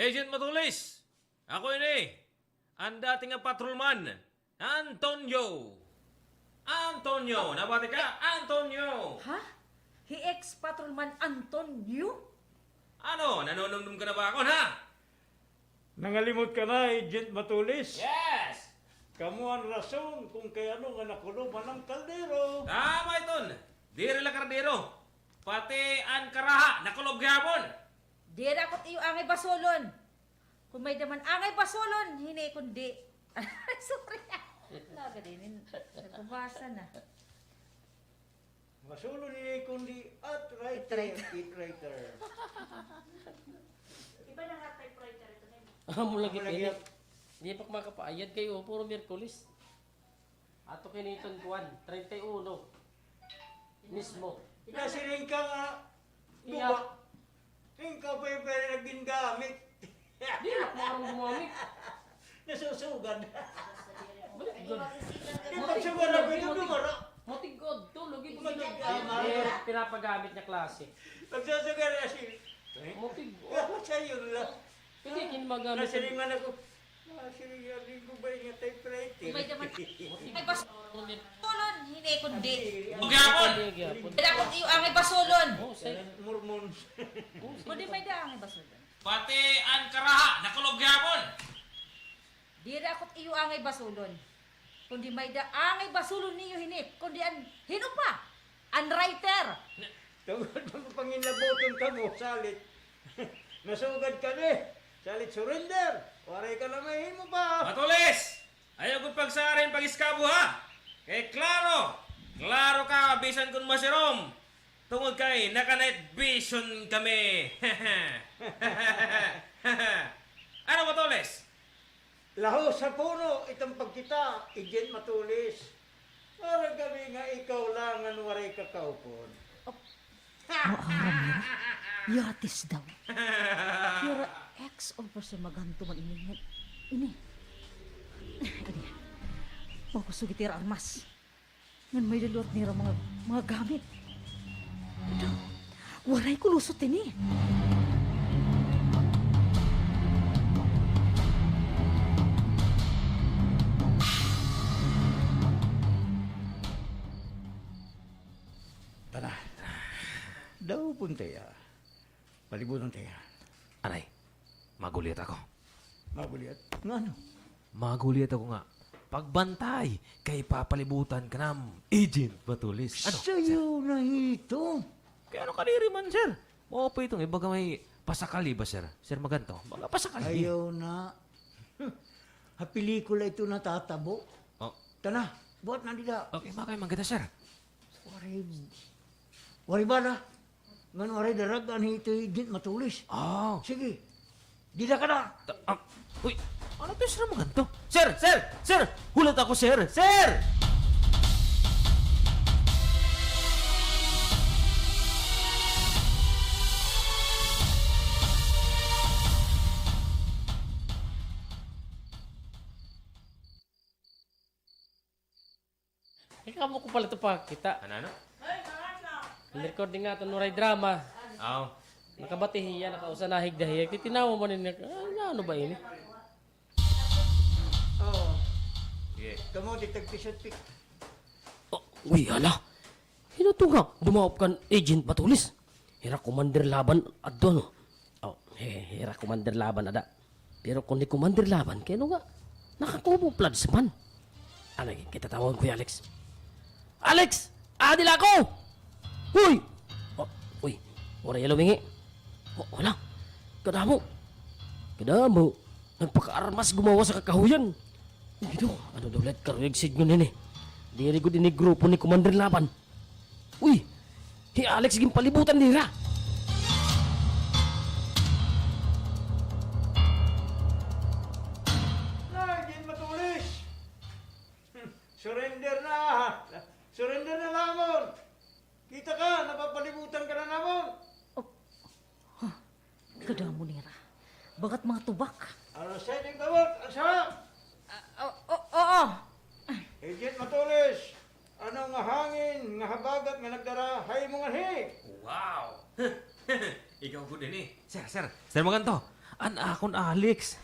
Agent Matulis, ako ini, ang dating patrolman, Antonio. Antonio, nabati ka? Antonio! Ha? He ex-patrolman Antonio? Ano, nanononom ka na ba ako, ha? Nangalimot ka na, Agent Matulis. Yes! Kamu ang rason kung kaya ano nga nakuloban ng kaldero. Tama iton, diri la kardero. Pati ang karaha, nakulob gihapon. Dira ko't iyo angay basolon. Kung may daman angay basolon, hini kundi. Sorry. Laga din, nagbabasa na. Masulo ni kundi at writer, it writer. Iba na nga typewriter ito na yun. Mo lagi Amo lagi. pinit. Hindi pa makapaayad kayo, puro Miyerkules. Ato kiniton kuan, 31. Mismo. Nasiring ka nga. Iya. Duba. Tingka pa yung pera naggingamit. Di na marang gumamit. Nasusugad. Balik god. Di pagsugad na ito dumara. Motigod to, lagi po Motigod. pinapagamit niya klase. Pagsusugad na siya. Motigod. Sa'yo lang. Hindi kinagamit. Nasiring man ako. Nasiring yan ko ba yung typewriter? Kung may daman angay basolon, hini kundi. Gihapon! Dira ko't iyo angay basolon. Oh, say. Mormon. Kundi may da angay basolon. Pati ang karaha, nakulob gihapon. Dira ko't iyo angay basolon. Kundi may da angay basolon niyo hini. Kundi an hino pa. An writer. Tungod mo panginlaboton ka mo, salit. Nasugad ka ni. Salit surrender. Waray ka na may mo pa. Matulis! Ayaw ko pagsarin pag-iskabo, ha? Eh, klaro! Klaro ka, bisan kung masirom. Tungod kay naka-night vision kami. Ano, Matulis? Laho sa puno, itong pagkita, Agent Matulis. Para gabi nga ikaw lang ang waray kakaupon. Yatis daw. You're ex-officer maganto man ini. Ini. Ini. Mau kusugitir armas. Ngan may dalot nira mga gamit. Ito. Waray ko lusot ini. Tara. Daw pun tayo. Palibutan tayo. Anay, magulit ako. Mabuliat. Nga ano? Magulit ako nga. Pagbantay, kay papalibutan ka ng Agent Matulis. Ano? Sa'yo na ito. Kaya ano kaniri man, sir? Oo po itong ibaga may pasakali ba, sir? Sir, maganto. Mga pasakali. Ayaw na. Ha pelikula ito natatabo. Oh, Tana, buat na nila. okay, makay maganda, sir. Wari ba na? Ngan waray daragan ito Agent Matulis. Oh. Sige. Dila ka na. Uy, ano to, sir, maganto? Sir, sir, sir! Hulat ako, sir! Sir! Ikaw mo ko pala ito pa kita. Ano? Recording nga ito, nuray drama. Oh. Nakabatihiya, nakausanahig dahil. Titinawa mo nila. Ano ba ini? Oo. Yeah. Kamu detective pick. Oh, uy, ala. Hinutunga, dumawap kan Agent Matulis. Hira commander laban adto no. Oh, hira commander laban ada. Pero kung di commander laban, kaya nga, nakakubo plans man. Ano, kita tawag ko Alex. Alex! Adil ako! Uy! Oh, uy, wala yelo mingi. Oh, wala. Kadamo. Kadamo. Nagpaka-armas gumawa sa kakahuyan. Ito, ano daw let karuyag signal nini. Diri ko din grupo ni Commander Laban. Uy, si Alex gin palibutan nila. Agent Matulis. Surrender na. Surrender na lamon. Kita ka, napapalibutan ka na lamon. Kadamo nira. Bagat mga tubak. Ano sa inyong tawag? Asa? Oo. Agent Matulis. Ano nga hangin, nga habagat, nga nagdara, hay mo nga hi. Wow! Ikaw ko din eh. Sir, sir. Sir, maganto. An akon Alex.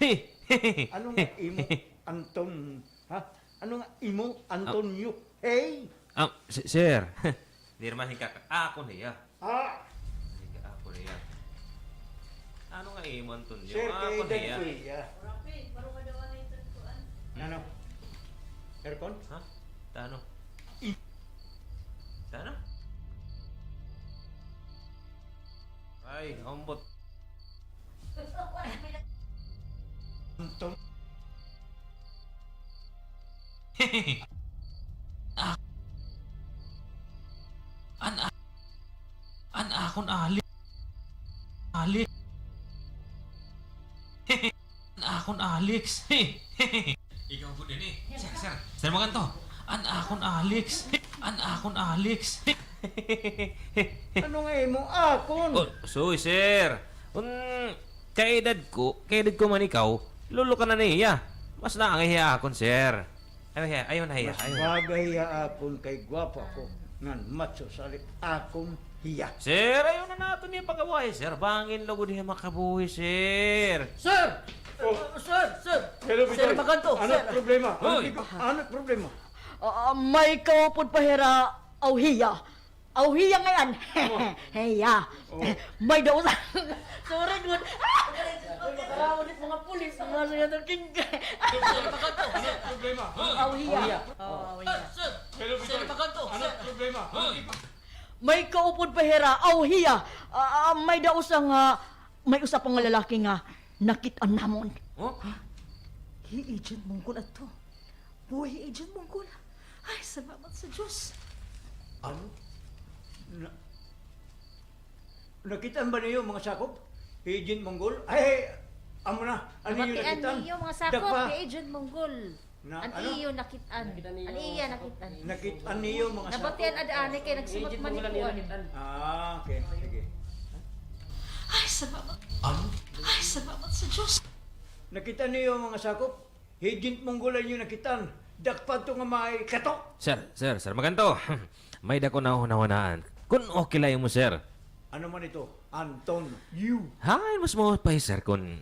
Ano nga imo, Anton? Ha? Ano nga imo, Antonio? Hey! Sir. Di naman hika ako niya. Ah! Hika ako niya. Ano nga imo Antonio? Sir, Ako kay niya. Kuya. Ano? Aircon? Ha? Tano? Tano? Ay, ombot. Anton? An akon Alex. Alex. An akon Alex. Ikaw po din eh. Sir. Sir maganto. An akon Alex. An akon Alex. Ano nga imo, akon? Oh, so sir. Kaedad ko man ikaw, lulo ka na niya. Mas naangahiya akon, sir. Ayaw na hiya. Mas bagay ya akon kay gwapo ako. Ngan macho salit akong hiya. Sir, ayaw na nato niya pagabuhay, sir. Bangin lugod niya makabuhay, sir. Sir! Oh. Sir! Hello, Sir, maganto, Ano sir. problema? Hoy. Ano problema? May kaupod pa hira auhiya. Auhiya ngayon. Heya. May daw sa... Sorry, good. Ulit mga pulis. Ang nasa yung king. Problema? Auhiya. Auhiya. Hello, Ano problema? May kaupod pa hira auhiya. May daw sa nga... May usapang nga lalaki nga nakitaan namon. Oh? Agent Mongol ato. Buhay Agent Mongol. Ay, salamat sa Diyos. Ano? Nakitaan ba niyo mga sakop? Agent Mongol? Ay, amo na. Ano yung Nabatian nakitaan? niyo mga sakop Dapa. kay Agent Mongol. Na, An ano? iyo nakitaan. An iya nakitaan. Nakitaan niyo mga sakop? Nabatian adaane kay nagsumot man ikuan. Ah, okay. Sige. Ay, salamat. Ano? Ay, salamat sa Diyos. Nakita niyo mga sakop? Agent Mongol ang yung nakitaan. Dakpan to nga may katok. Sir, maganto. May dako na hunahunaan. Kung okay lang mo, sir. Ano man ito? Anton, you. Hain mas mo pa, sir, kung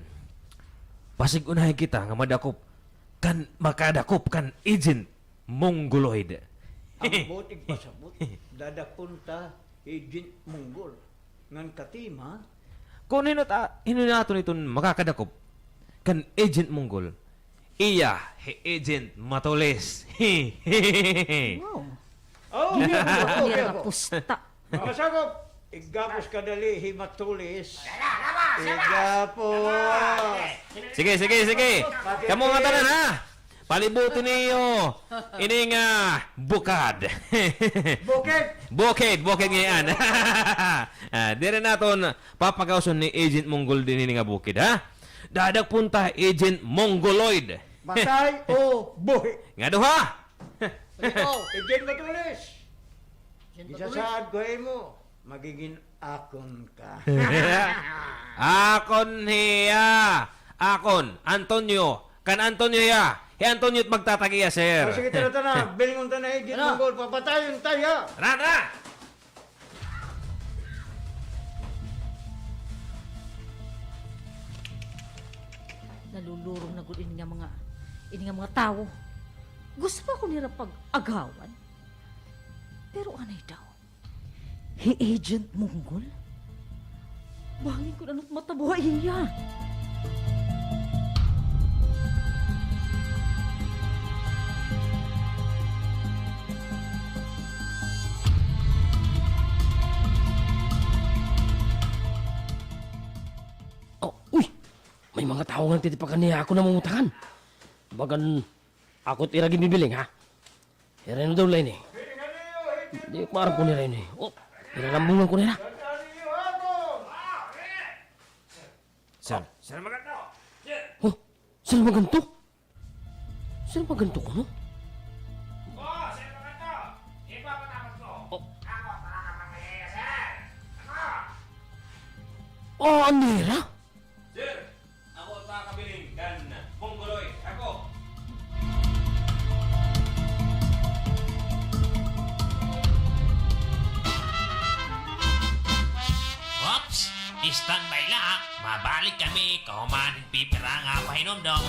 pasig unahin kita nga madakop kan makadakop kan agent mongoloid. Ang botig pasabot. Dadakpon ta Agent Mongol. Ngan katima, Kung hino nato nitong makakadakop kan agent monggol, iya agent matoles. Wow. oh, okay Nira ako. pusta. Mga sakop, igapos ka dali, himatulis. Igapos. Sige. Kamu nga tanan ha. Palibutin niyo. Ini nga bukad. Bukit. Bukid ngayon. Dire naton papagawson ni Agent Mongol din ini nga bukid ha. Dadag punta Agent Mongoloid. Matay o buhi. Nga duha. Agent matulis. Isasaad ko mo, magiging akon ka. Akon hiya. Akon Antonio. Kan Antonio ya. Antonio magtatagiya, sir. O sige, tara. Bilingon ta na Agent Mongol. Papatayon tayo. Tara. Nalulurong na gud ini nga mga tawo. Gusto pa ko nila pag-agawan. Pero anay daw. Agent Mongol? Bangin ko na matabuhay niya. Oh, uy! May mga tao nga titipakan niya ako namungutangan. Bagan, ako tiragin bibiling, ha? Hirin daw lain eh. Di marap ko nila yun eh. Oh, hiralambungan ko nila. Sir maganda. Oh, saan maganto? Saan maganto ko, no? Oh, sir maganda. Ipapatapos ko. Oh. Ako, talaga mamaya, sir. Ako. Oh, Anira? Sir, ako takabiling kan Mongoloid. Ako. Ops! Mag-standby la, mabalik kami, kauman pipira nga pahinomdom.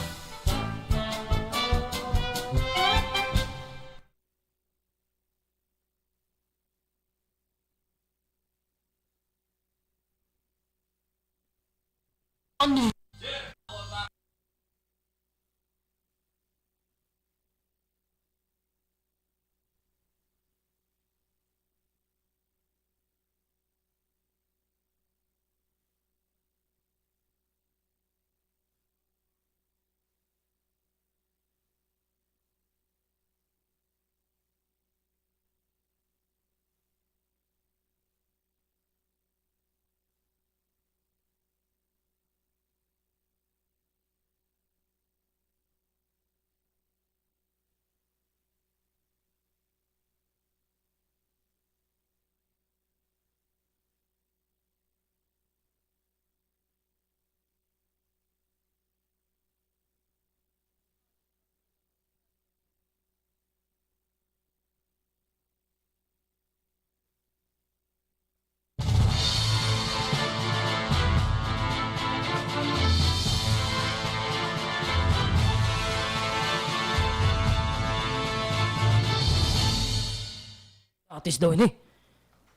Atis daw ini.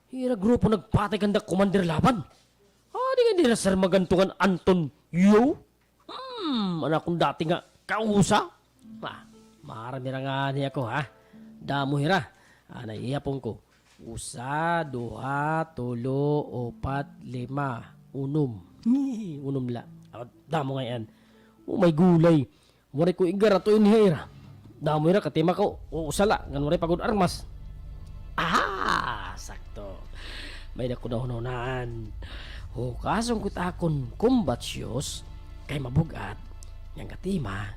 Hira grupo nagpatay kanda Commander Laban. Di nga nila sir magantungan Anton Yo? Anak kong dati nga kausa. Marami na nga niya ko ha. Damo hira. Naiyapong ko. Usa, duha, tulo, opat, lima, unom. Unom la. Damo nga yan. May gulay. Waray ko igara to yun hira. Damo hira katima ko. Usala. Nga waray pagod armas. Sakto. May nakunahunan. Kasong kutakon kumbatyos kay mabugat. Yang katima,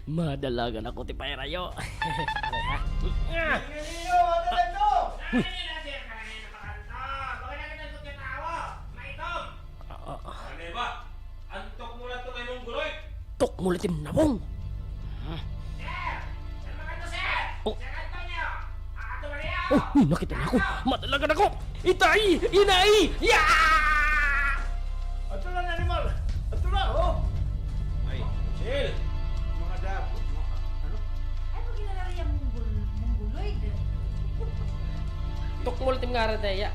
madalagan ako ti payrayo. Ano ba? Antok mo lang ito kay mong guloy. Tok mulitim nabong. Nakita na ako. Madalagan ako. Itay! Inay! Ato lang animal! Ato lang, oh! Ay, Sil! Mga dapo, ano? Ay, pag ginalari yung mongguloid. Tok mulitim nga rin daya.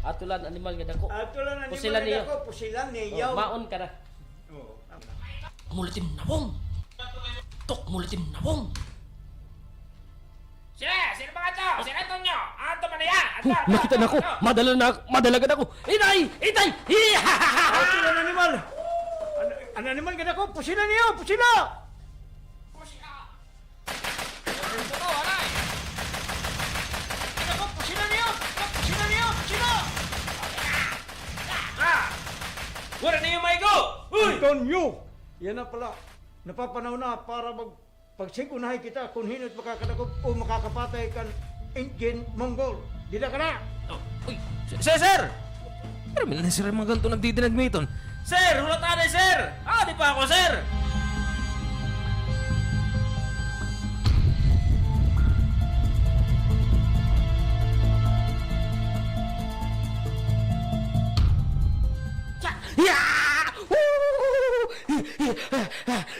Atulan animal nga dako. Ato lang animal Pusilan niyo. ako, pusilan niyaw. Maon ka na. Oo, tama. Mulitim nabong. Tok mulitim nabong. Sino ba ito? Sino ito nyo? Anto man na yan! Nakita na ako. Madalagan ako. Inay! Itay! Ato lang animal! An animal ka ako, pusilan niyo, pusila! Ako, pusilan niyo! Pusilan niyo, pusila! Wala na yung may go! Uy! Antonio! Yan na pala. Napapanaw na para pagsigunahin kita kung hinot makakadakop o makakapatay kan Indian Mongol. Dila ka na! Uy! Sir! Pero may sir mga ganito nagdidinag mo ito. Sir! Hulat anay, sir! Di pa ako, sir!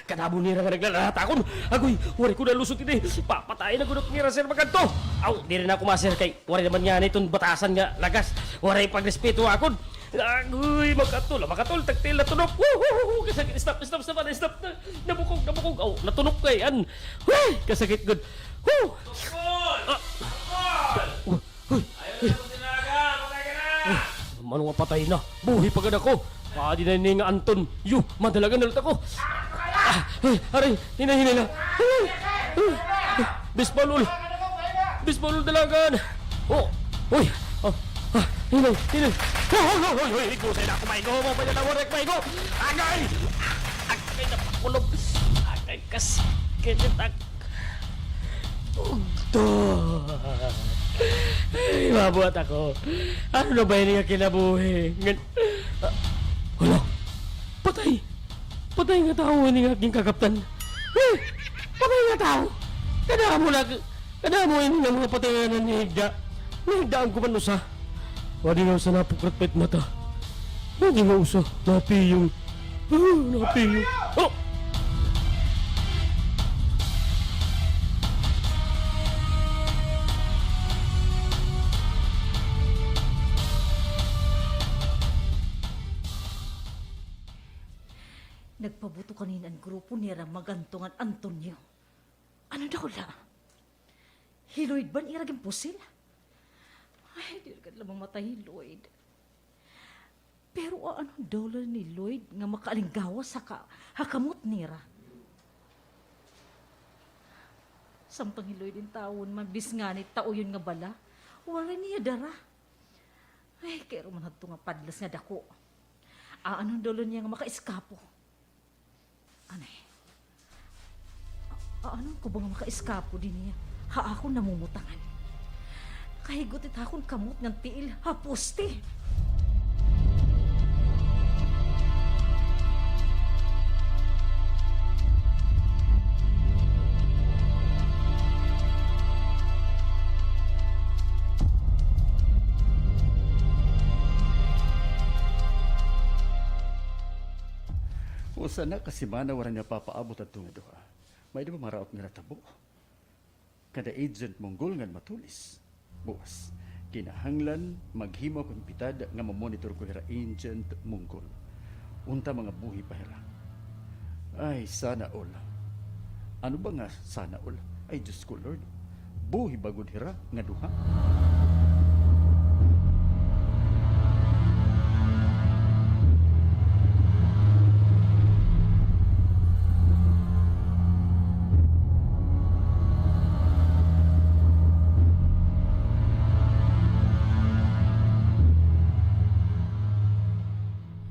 Kadamo nira nga naglalatakon. Agoy, wari ko na lusot ini. Papatayin ako ng ngira sir maganto. Di rin ako maser kay wari naman nga itong batasan nga lagas. Wari pagrespeto akon. Agoy, makatol, tagtil na tunok. Kasakit, stop. Nabukog. Natunok kay an. Kasakit good. Tukol! Tukol! Ayaw na kong tinaga! Patay ka na! Manong patay na. Buhi pagad ako. Di na nga Anton. Madalagan na ako. Aray, hinay na. Bisbalul dalagan. Uy. Hinay. Hoy, kusay na ako, Maigo. Mapay na nawarek, Maigo. Agay na pakulog. Agay kasakit. Ay, mabuhat ako. Ano na ba yun nga kinabuhi? Wala. Patay nga tao ni aking kakaptan. Patay nga tao. Kada mo yun nga mga patayanan ni Higda. Nahigdaan ko man usa. Wadi nga sa napukrat pet mata. Huwag nga usa. Napiyong. Napiyong. Oh! Nagpabuto kanina ang grupo nira magantungan Antonio. Ano daw la? Hiloid ba iraging pusil? Ay, di ka lamang matay Lloyd. Pero anong dollar ni Lloyd nga makaalinggawa sa hakamot nira? Samtang ni Lloyd in taon, mabis nga ni tao yun nga bala, wala niya dara. Ay, kaya man hadto nga padlas nga dako. Anong dollar niya nga makaiskapo? Anay, anong ko bang makaiskapo din niya? Ha ako namumutangan. Kahigot it akong kamot ng tiil, hapuste. O sana kasi mana waran niya papaabot at tunga doha. May di ba maraot nga natabo? Kada agent Monggol nga matulis. Buwas, kinahanglan maghimo kong pitad nga mamonitor ko hira agent Monggol. Unta mga buhi pa hira. Ay, sana all. Ano ba nga sana all? Ay, Diyos ko Lord. Buhi bagod hira nga duha.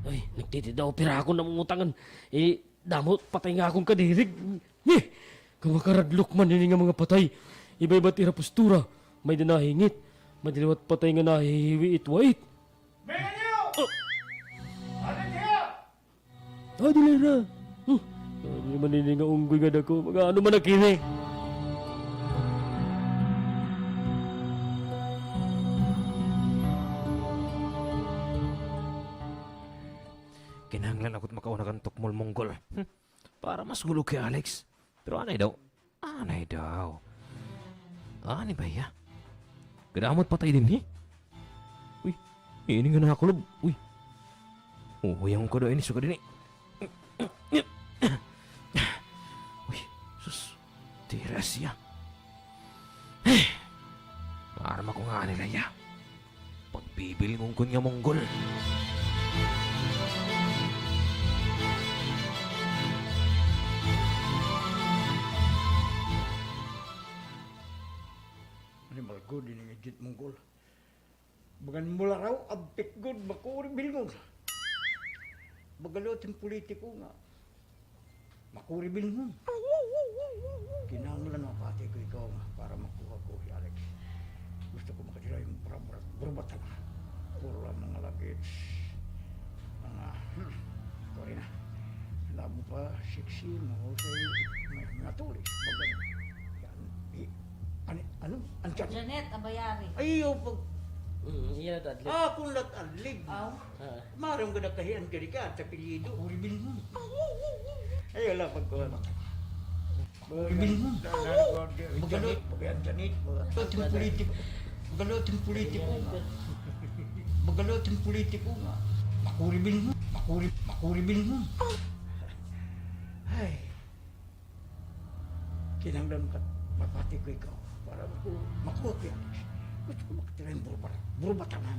Ay, nagtitidaw pira ako ng utangan. Damot, patay nga akong kadirig. Kamakaradlok man yun nga mga patay. Iba-iba't ira postura. May dinahingit. Madiliwat patay nga nahihiwi itwait. Menyo! Ano siya? Ah, dilera. Ano man yun nga unggoy nga dako. Mga ano man nakini. Kinahanglan ako't makauna kang tukmol Monggol. Para mas gulo kay Alex. Pero anay daw. Anay daw. Anay ba ya? Gadamot patay din Uy, ini nga nakakulob. Uy. Uyang ko daw ini suka din Uy, sus. Tiras ya. Maarma ko nga nila ya. Pagbibil mong kun nga Monggol. Animal good ini agent Monggol. Bagan mula raw abpik good makuri bilngog. Bagalot yung politiko nga. Makuri bilngog. Kinahanglan mapati ko ikaw nga para makuha ko si Alex. Gusto ko makatira yung burbatan na. Puro lang mga lagits. Mga, sorry na. Labo pa, sexy, mahusay, may natulis. Bagan, yan, ano? Antiyan? Janet, ang bayari. Ayaw pag... Iya, dadli. Kung nag-alig. Aw. Marang ka nagkahian ka ka at sa pilido. Uribil mo. Ay, wala pagkuhan. Uribil mo. Magalot. Pagyan janit. Magalot yung politiko. Magalot yung politiko nga. Magalot yung politiko nga. Makuribil mo. Makuribil mo. Ay. Kinanglan ka. Mapati ko ikaw. Para makuha ko yan. Gusto ko makatira yung burbatanan.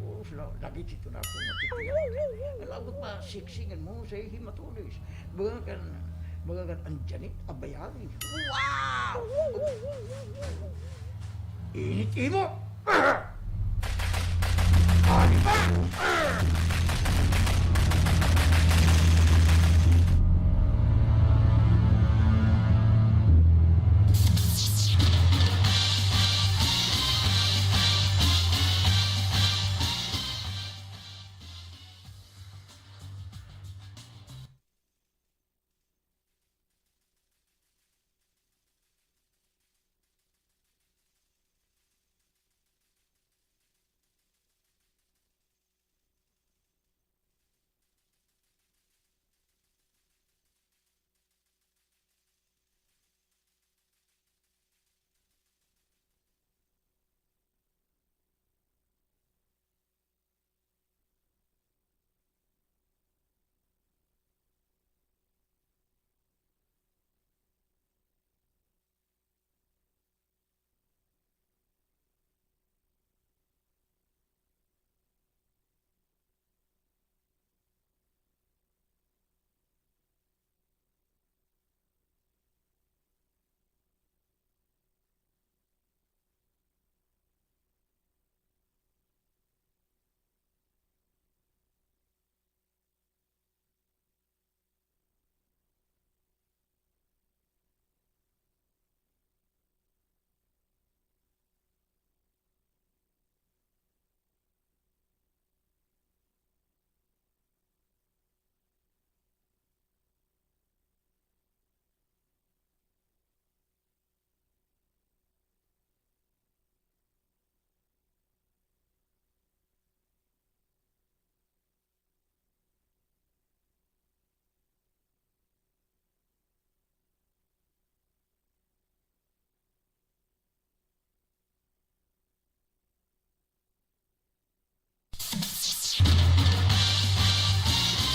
Oo, lagi dito na ako matitiyan. Alabot pa, siksingan mo sa himatulis. Baga kan ang Janet Abayari. Wow! Init mo! Ano ba?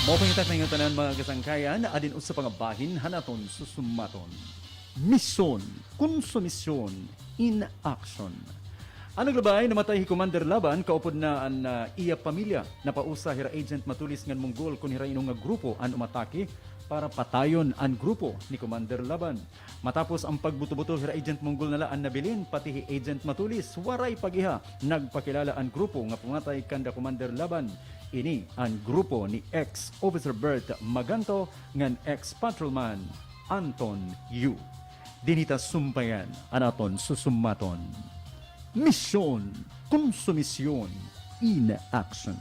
Maupangitag na tanan mga kasangkayan, adin usa pang bahin hanaton susumaton. Mission, konsumisyon, in action. Ang naglabay, namatay hi Commander Laban, kaupod na ang iya pamilya. Napausa hira Agent Matulis ngan Monggol kung hira inong nga grupo ang umatake para patayon ang grupo ni Commander Laban. Matapos ang pagbuto-buto hira Agent Monggol nala ang nabilin, pati hi Agent Matulis, waray pagiha. Nagpakilala ang grupo nga pumatay kanda Commander Laban. Ini ang grupo ni ex-Officer Bert Maganto ngan ex-patrolman Anton Yu. Dinita sumpayan, anaton susumaton. Mission, konsumisyon, in action.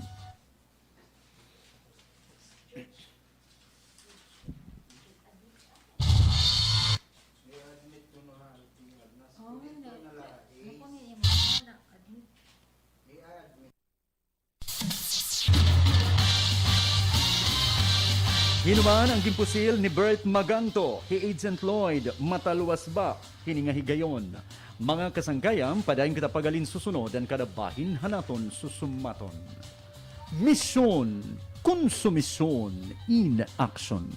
Hinuman ang gimpusil ni Bert Maganto, hi Agent Lloyd, mataluwas ba, hininga higayon. Mga kasanggayam, padayon kita pagalin susunod ang kada bahin hanaton susumaton. Mission, konsumisyon, in action.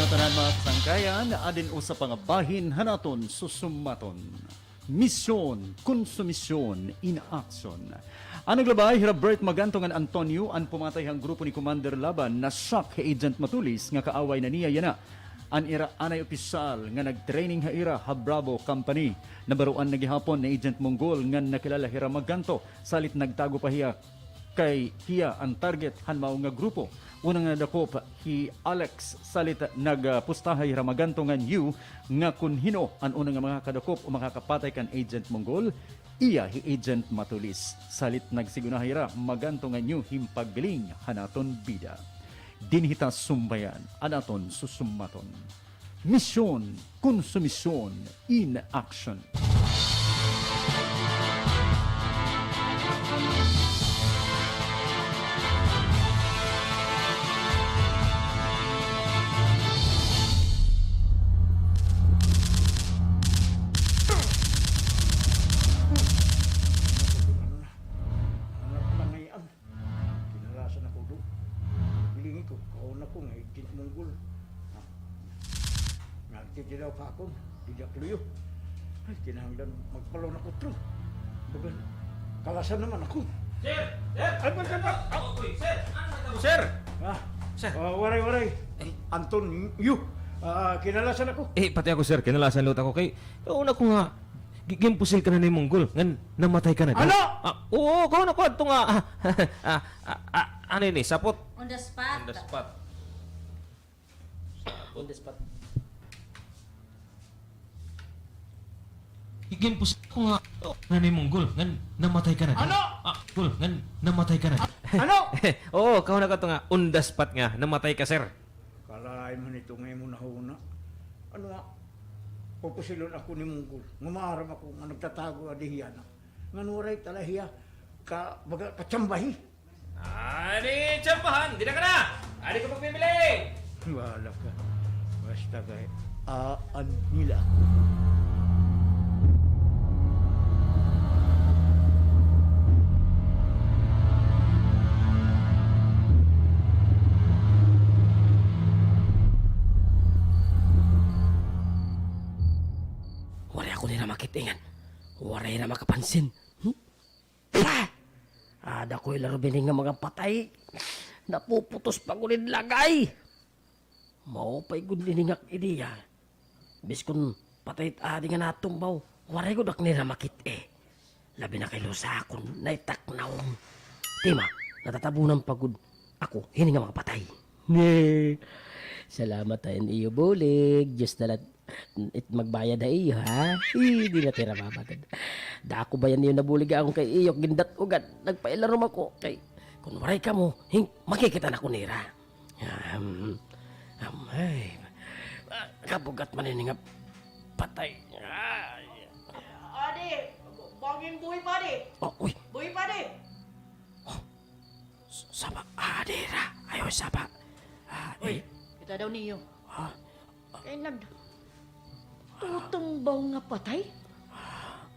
Tanan mga kasangkayan, adin usa pang bahin hanaton susumaton. Mission, konsumisyon, in action. Ang naglabay, hira Bert Maganto ngan Antonio, ang pumatay ang grupo ni Commander Laban na shock kay Agent Matulis nga kaaway na niya yana. An ira anay opisyal nga nagtraining ha ira ha Bravo Company. Nabaruan nagihapon ni Agent Monggol nga nakilala hira Maganto, salit nagtago pa hiya kay hiya ang target hanmao nga grupo. Unang nadakop hi Alex salit nagpustahay Ramaganto ngan Yu nga kun hino ang unang mga kadakop o makakapatay kan Agent Monggol, iya hi Agent Matulis. Salit nagsigunahay ra Maganto ngan Yu himpagling hanaton bida. Dinhita sumbayan anaton susumaton. Mission, konsumisyon, in action. Dilaw pa ako, tidak luyo. Ay, kinahanglan magpalaw na ko tro. Bagan, kalasan naman ako. Sir! Sir! Ay, ba't ka ba? Uy, sir! Ano na sir? Ah, Sir. waray. Anton Yu, kinalasan ako. Pati ako sir, kinalasan lot ako kay kauna ko nga gimpusil ka na ni Monggol ngan namatay ka na daw. Ano? Oo, kauna ko adto nga. Ano ini, sapot? On the spot. On the spot. On the spot. Gimpus ko nga na ni Monggol ngan namatay ka na daw. Ano? Gol, ngan namatay ka na. Ano? Oo, kauna ka to nga on the spot nga namatay ka sir. Kalaay mo nito ngayon mo nahuna. Ano nga? Pupusilon ako ni Monggol. Ngumaram ako nga nagtatago adihiyana. Nga nuray talahiya ka baga katsambahi. Adi, tsampahan! Di na ka na! Adi ka pagpipili! Wala ka. Basta kay nila ako. Wala ako nila makitingan. Wala na makapansin. Ada ko ilaro bining nga mga patay. Napuputos pa ko rin lagay. Maupay ko diningak ideya. Bis kun patay adi nga natumbaw. Wala ko dak nila makit eh. Labi na kay Lusa akong naitaknaw. Tima, natatabunan pagod. Ako, hini nga mga patay. Salamat tayo iyo, bulig. Diyos na it magbayad na iyo, ha? Hindi na tira mamatad. Da ako ba yan niyo nabulig akong kay iyo, gindat ugat. Nagpailarom ako. Kay, kung waray ka mo, makikita na ko nira. Ay, kabugat man ini nga patay. Ay. Adi, bangin buhay pa di. Oh, uy, Buhay pa di. saba, adira. Ayaw, saba. Uy, kita daw niyo. Ah. Eh, tutungbaw nga patay?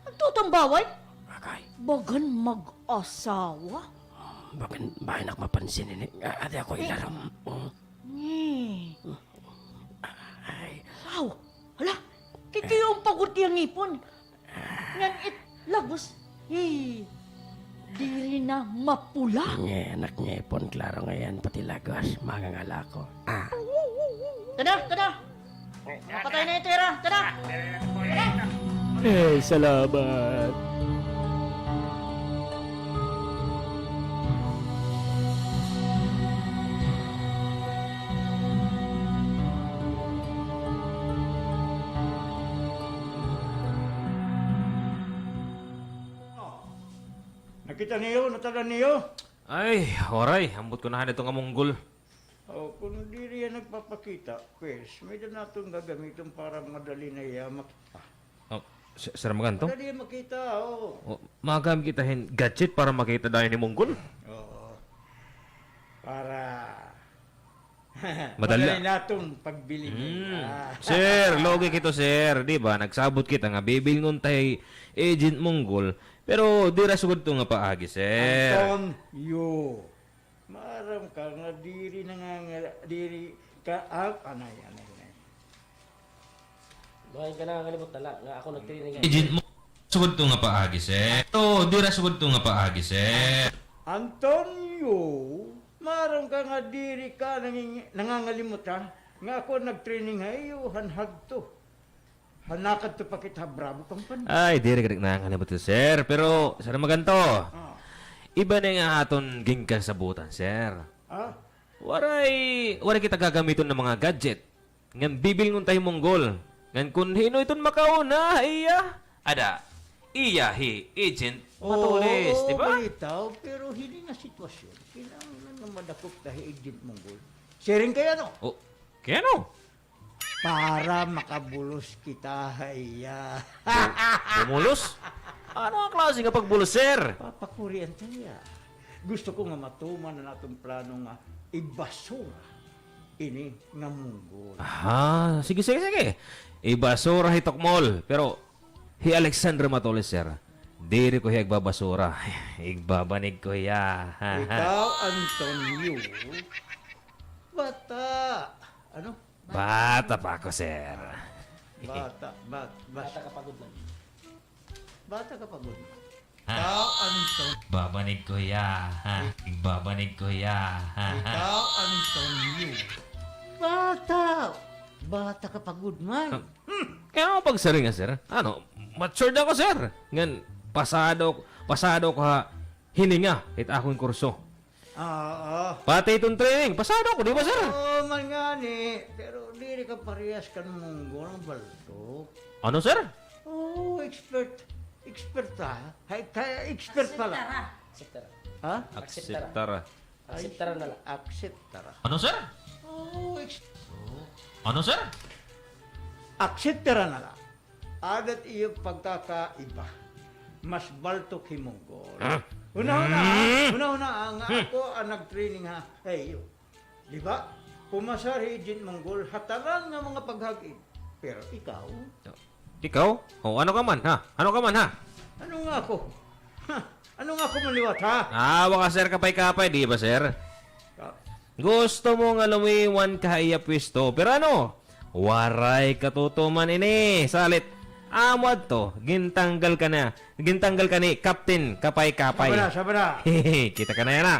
Nagtutumbaway? Agay. Bagan mag-asawa? Bakit nak mapansin ini? Adi ako ilaram. Ay, Wow! Hala! Kikiyong pagod yung ngipon. Ngan lagos. Diri na mapula. anak nyepon, klaro ngayon, pati lagos, magangala ko. Tada! Tada! Napatay na yung tira! Tada! Hey, salamat. Nakita niyo, natala niyo. Ay, oray. Ambot ko na itong amunggol. Oh, kung di riyan nagpapakita, pues, may na natong gagamitin para madali na iya makita. Oh, sir, maganto? Madali makita, oh. Oh, magamit kita gadget para makita dahil ni Munggol. Oo. Para Madali. madali natong pagbili niya. Sir, logi kito sir, di ba? Nagsabot kita nga bibilngon tay agent Munggol. Pero di ra sugod to nga paagi, sir. Anton, you. Maram ka nga diri diri ka anay. Buhay ka na, kalibot tala. Nga ako nagtirinig. Agent mo. Sugod to nga paagi, sir. To, di ra sugod to nga paagi, sir. Antonio, maram ka nga diri ka nangangalimot ha. Nga ako nag-training hayo, hanhag to. Hanakad to pakit ha, bravo kang pan. Ay, di ra kadik na nga to sir. Pero, sir, maganto. Ah. Iba na nga aton gingkang sabutan, sir. Ah? Waray kita gagamiton ng mga gadget. Ngan bibilngon tayo Munggol. Ngan kun hino iton makauna, iya. Ada, iya agent Matulis, di ba? Bitaw, pero hindi nga sitwasyon. Kailangan na madakop tayo agent Munggol. Sharing kaya no? Oh, kaya no? Para makabulos kita, iya. Bumulos? Ano ang klase nga pagbulos, sir? Papakurian tayo. Gusto ko nga matuman na natong plano nga ibasura ini nga Munggol. Ah, sige. Ibasura hitok mall. Pero, hi Alexander Matulis, sir. Diri ko hi agbabasura. Igbabanig ko hiya. Ikaw, Antonio, bata. Ano? Bata pa ako, sir. Bata. Bata ka pagod man. Bata ka pagod. Ikaw, Antonio. Babanig ko ya, ha? Igbabanig ko ya, ha? Ikaw, Antonio. Bata. Bata ka pagod man. Kaya ako pagsaring nga, sir. Ano, matured ako, sir. Ngan, pasado ko ha, hininga, it akong kurso. Oo. Pati itong training, pasado ko, di ba, sir? Oo man nga ni. Pero diri ka parehas ka ng Munggol ng balto. Ano, sir? Oh, expert. Expert ha? Kaya expert pala. Akseptara. Ha? Akseptara. Akseptara na lang. Acceptara. Ano, sir? Oh, Ano, sir? acceptara na lang. Adat iyong pagkakaiba. Mas baltok himunggol. Una, ang ako ang nag-training ha. Hey, yo. Di ba? Pumasar agent Monggol, hataran nga mga paghagid. Pero ikaw, Ikaw? O, ano ka man, ha? Ano ka man, ha? ano nga ako? Ha? Ano nga ako maliwat, ha? Baka, sir, kapay-kapay, di ba, sir? Gusto mo nga lumiwan ka iya pwesto. Pero ano? Waray katutuman ini. Salit. Amad to. Gintanggal ka ni Captain Kapay-Kapay. Sabara. Hehe, kita ka na yan, ha?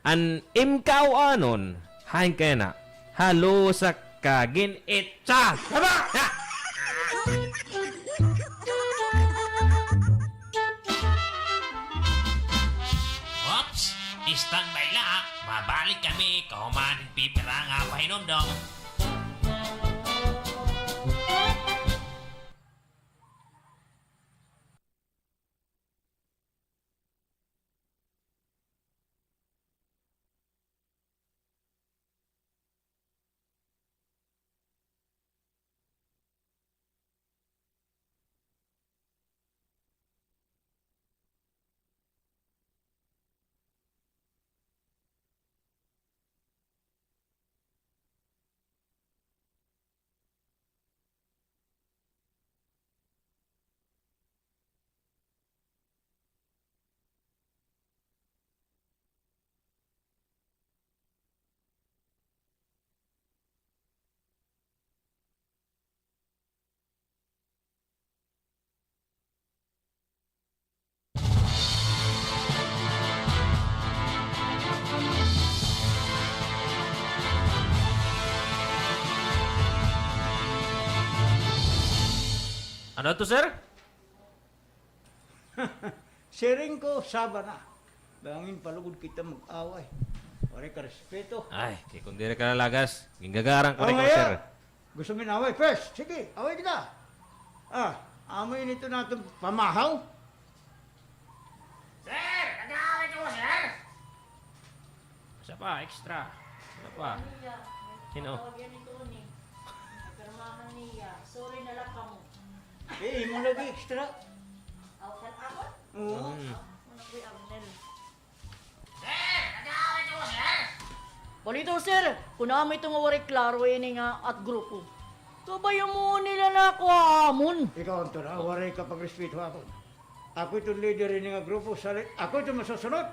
An imkaw anon, hain ka na. Halusak ka ginitsa. Saba! Ha! Standby lang, mabalik kami, kaumanin pipira nga pahinumdum. Ano to, sir? Sharing ko, saba na. Bangin palugod kita mag-away. Wala ka respeto. Ay, kung di ka nalagas, gingagarang ko rin ko, Mamaya, sir. gusto mo away first? Sige, away kita. Amoy nito natin pamahaw. Sir, nag-aaway ko, sir. Isa pa, extra. Ano pa? Sino? Sorry na lang kamo. Mo lagi extra. Ako? Ako? Oo. Sir, nag-aaway ko, sir. Balito sir, kung namin itong wari klaro ini nga at grupo. Kabayo mo nila na ako amon. Ikaw ang tara, waray ka pag-respeto ako. Ako itong leader ini nga grupo. Ako itong masusunod.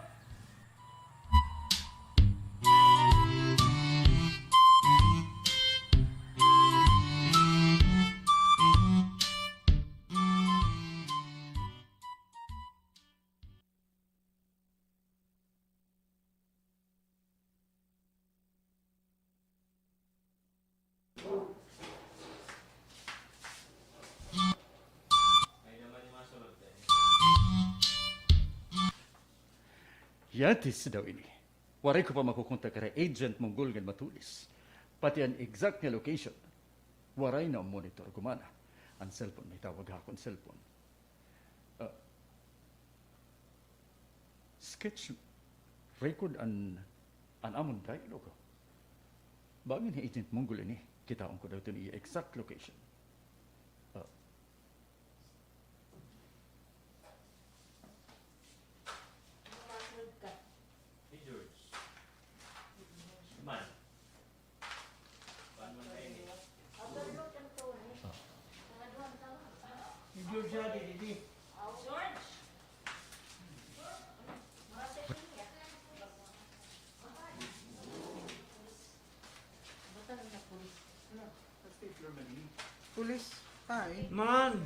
Yatis daw ini. Waray ko pa makukontak kay Agent Monggol nga matulis. Pati ang exact nga location. Waray na ang monitor gumana. Ang cellphone, may tawag akong cellphone. Sketch record an amon dialogue. Bangin ni Agent Monggol ini, kitaon ko daw ito ni exact location. George Adi, Didi. Pulis. Ay. Man,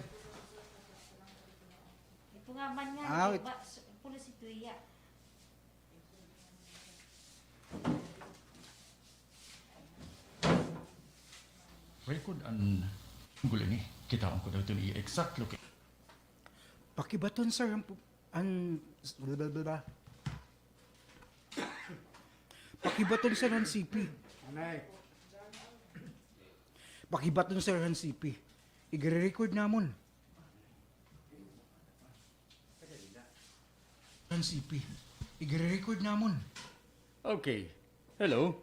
Ito nga man nga, Ah, di ba? Pulis ito iya. Record an Monggol ini, kitaon ko daw ito ni exact location. Pakibaton sir ang blablabla. Pakibaton sir ang CP. anay. Pakibaton sir ang CP. Igre-record namon. Ang CP. Igre-record namon. Okay. Hello.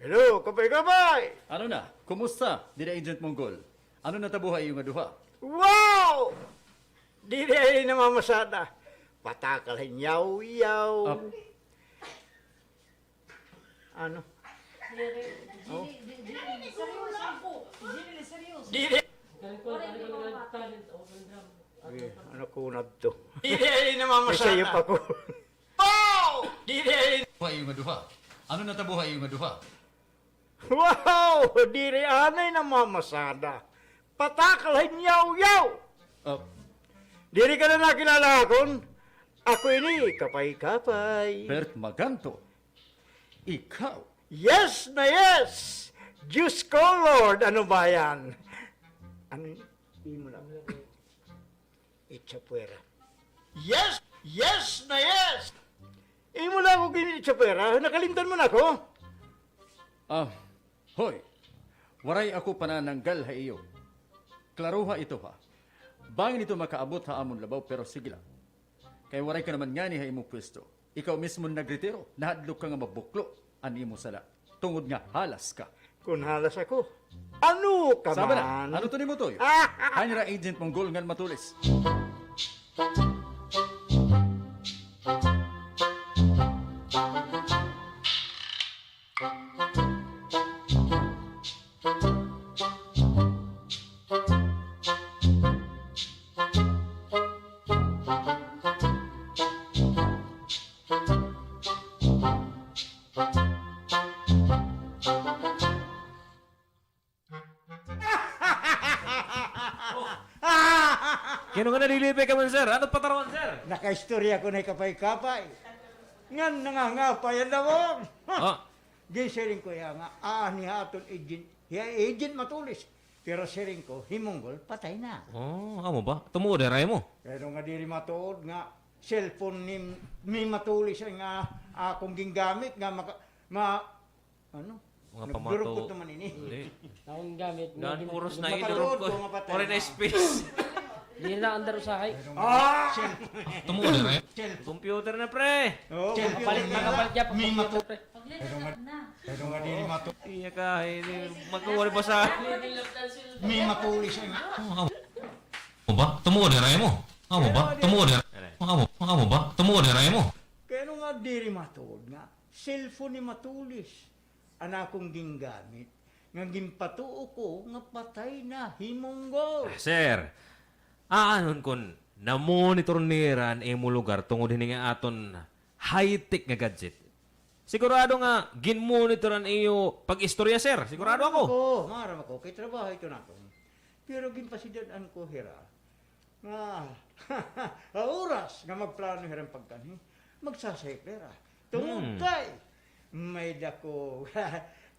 Hello, kapay-kapay! Ano na? Kumusta? Dina Agent Monggol. Ano natabuhay yung aduha? Wow! Di rin namamasada. Patakalan yaw-yaw. Ano? Di rin. Ano kunad to? Di rin namamasada. Kasi yung pako. Wow! Di rin. Buhay yung aduha. Ano natabuhay yung aduha? Wow! Di rin anay namamasada. Patakalan yaw-yaw. Di rin ka na nakilala akon. Ako ini, kapay-kapay. Bert Maganto. Ikaw. Yes na yes! Diyos ko, Lord! Ano ba yan? Ano yun? Hindi mo lang. Itchapuera. Yes! Yes na yes! Imo lang ako ginit sa pera, nakalimtan mo na ako. Hoy, waray ako panananggal ha iyo. Klaruha ito ha. Bangin ito makaabot ha amon labaw, pero sige lang. Kaya waray ka naman nga ni ha imo pwesto. Ikaw mismo nagretiro, nahadlok ka nga mabuklo, an imo sala. Tungod nga halas ka. Kung halas ako, ano ka Sabi man? na, ano to ni mo to? Hanyra agent mong gol ngan matulis. Kino nga nalilipay ka man, sir? Ano patarawan, sir? Nakaistorya ko na kapay-kapay. Ngan nangangapay ang lawang. Oh, Ginsiring ko ya nga, ni aton agent, agent matulis. Pero siring ko, himunggol, patay na. amo ba? Tumuod, ray mo. Pero nga diri matuod nga, cellphone ni matulis nga akong gingamit nga ano? Mga Nagdurog ko pamato. naman ini. Hindi. Akong gamit. Daan puros na Mapanood idurog ko. ko nga patay. Ore na space. Hindi na andar usahay. Tumuod, ray. Computer na, pre. Oh, Makapalit niya pa. May matu- pre. Pero nga diri matuod. Iya ka, magkawali pa sa... May matulis nga. Amo ba? Tumuod ray mo. Amo ba? Tumuod ray. Amo ba? Tumuod ray mo. Pero nga diri matuod nga, cellphone ni matulis. Anakong gingamit. Nga ginpatuo ko, nga patay na, himunggol. Sir, aanon kon na-monitor niran imo lugar tungod hini nga aton high-tech nga gadget. Sigurado nga gin-monitoran iyo pag-istorya, sir. Sigurado ako. Maram ako, kay trabaho ito na ako. Pero ginpasidaan ko, hira, nga, oras nga magplano hirang pagkanhi, magsasaykera. Tungutay, may dako,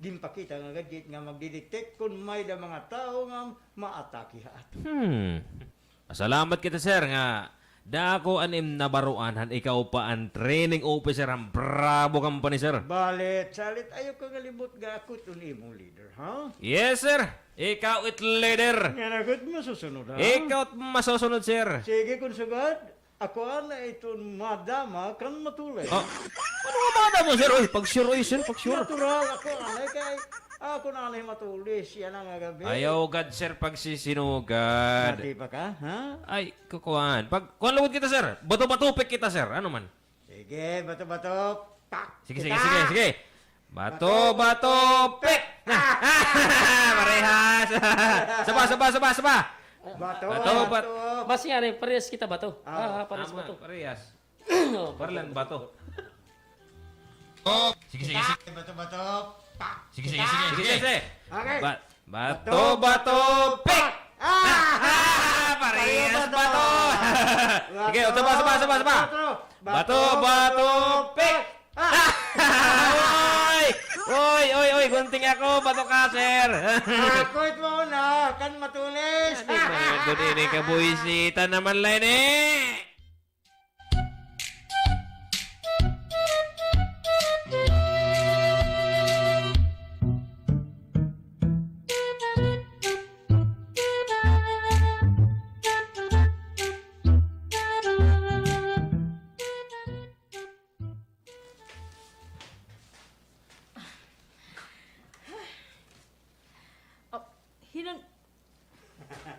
ginpakita nga gadget nga magdidetect kung may da mga tao nga maatake ha ato. Salamat kita, sir, nga dako anim nabaruan han ikaw pa ang training officer ang Bravo Company, sir. Balit, salit, ayaw ko ngalibot ga ako ito ni imong leader, ha? Yes, sir. Ikaw it leader. Nga nagot mo susunod, ha? Ikaw at masusunod, sir. Sige, kung sugad, ako ana ito madama kan matulay. Ano nga ba na mo, sir? Oy, pag-sure, sir, pag-sure. Natural, ako anay kay, ako na anay matulis, yan ang gabi. Ayaw gad, sir, pagsisinugad. Di pa ka, ha? Ay, kukuhan. Pag kuhan lugod kita, sir. Bato-batupik kita, sir. Ano man? Sige, bato-bato, pak! Sige. Bato-bato-pik! Parehas! Saba! Bato, Bato. Basi nga rin, parehas kita ba to? Parehas ba to? Parehas. Parlan bato. Sige. Bato-bato, pak! Sige. Okay. Bato-bato-pik! Parehas bato! Sige, saba! Bato-bato-pik! Oy, gunting ako, bato ka, sir. Ako ito na, kan matulis. Doon ini ka buisita naman lain eh.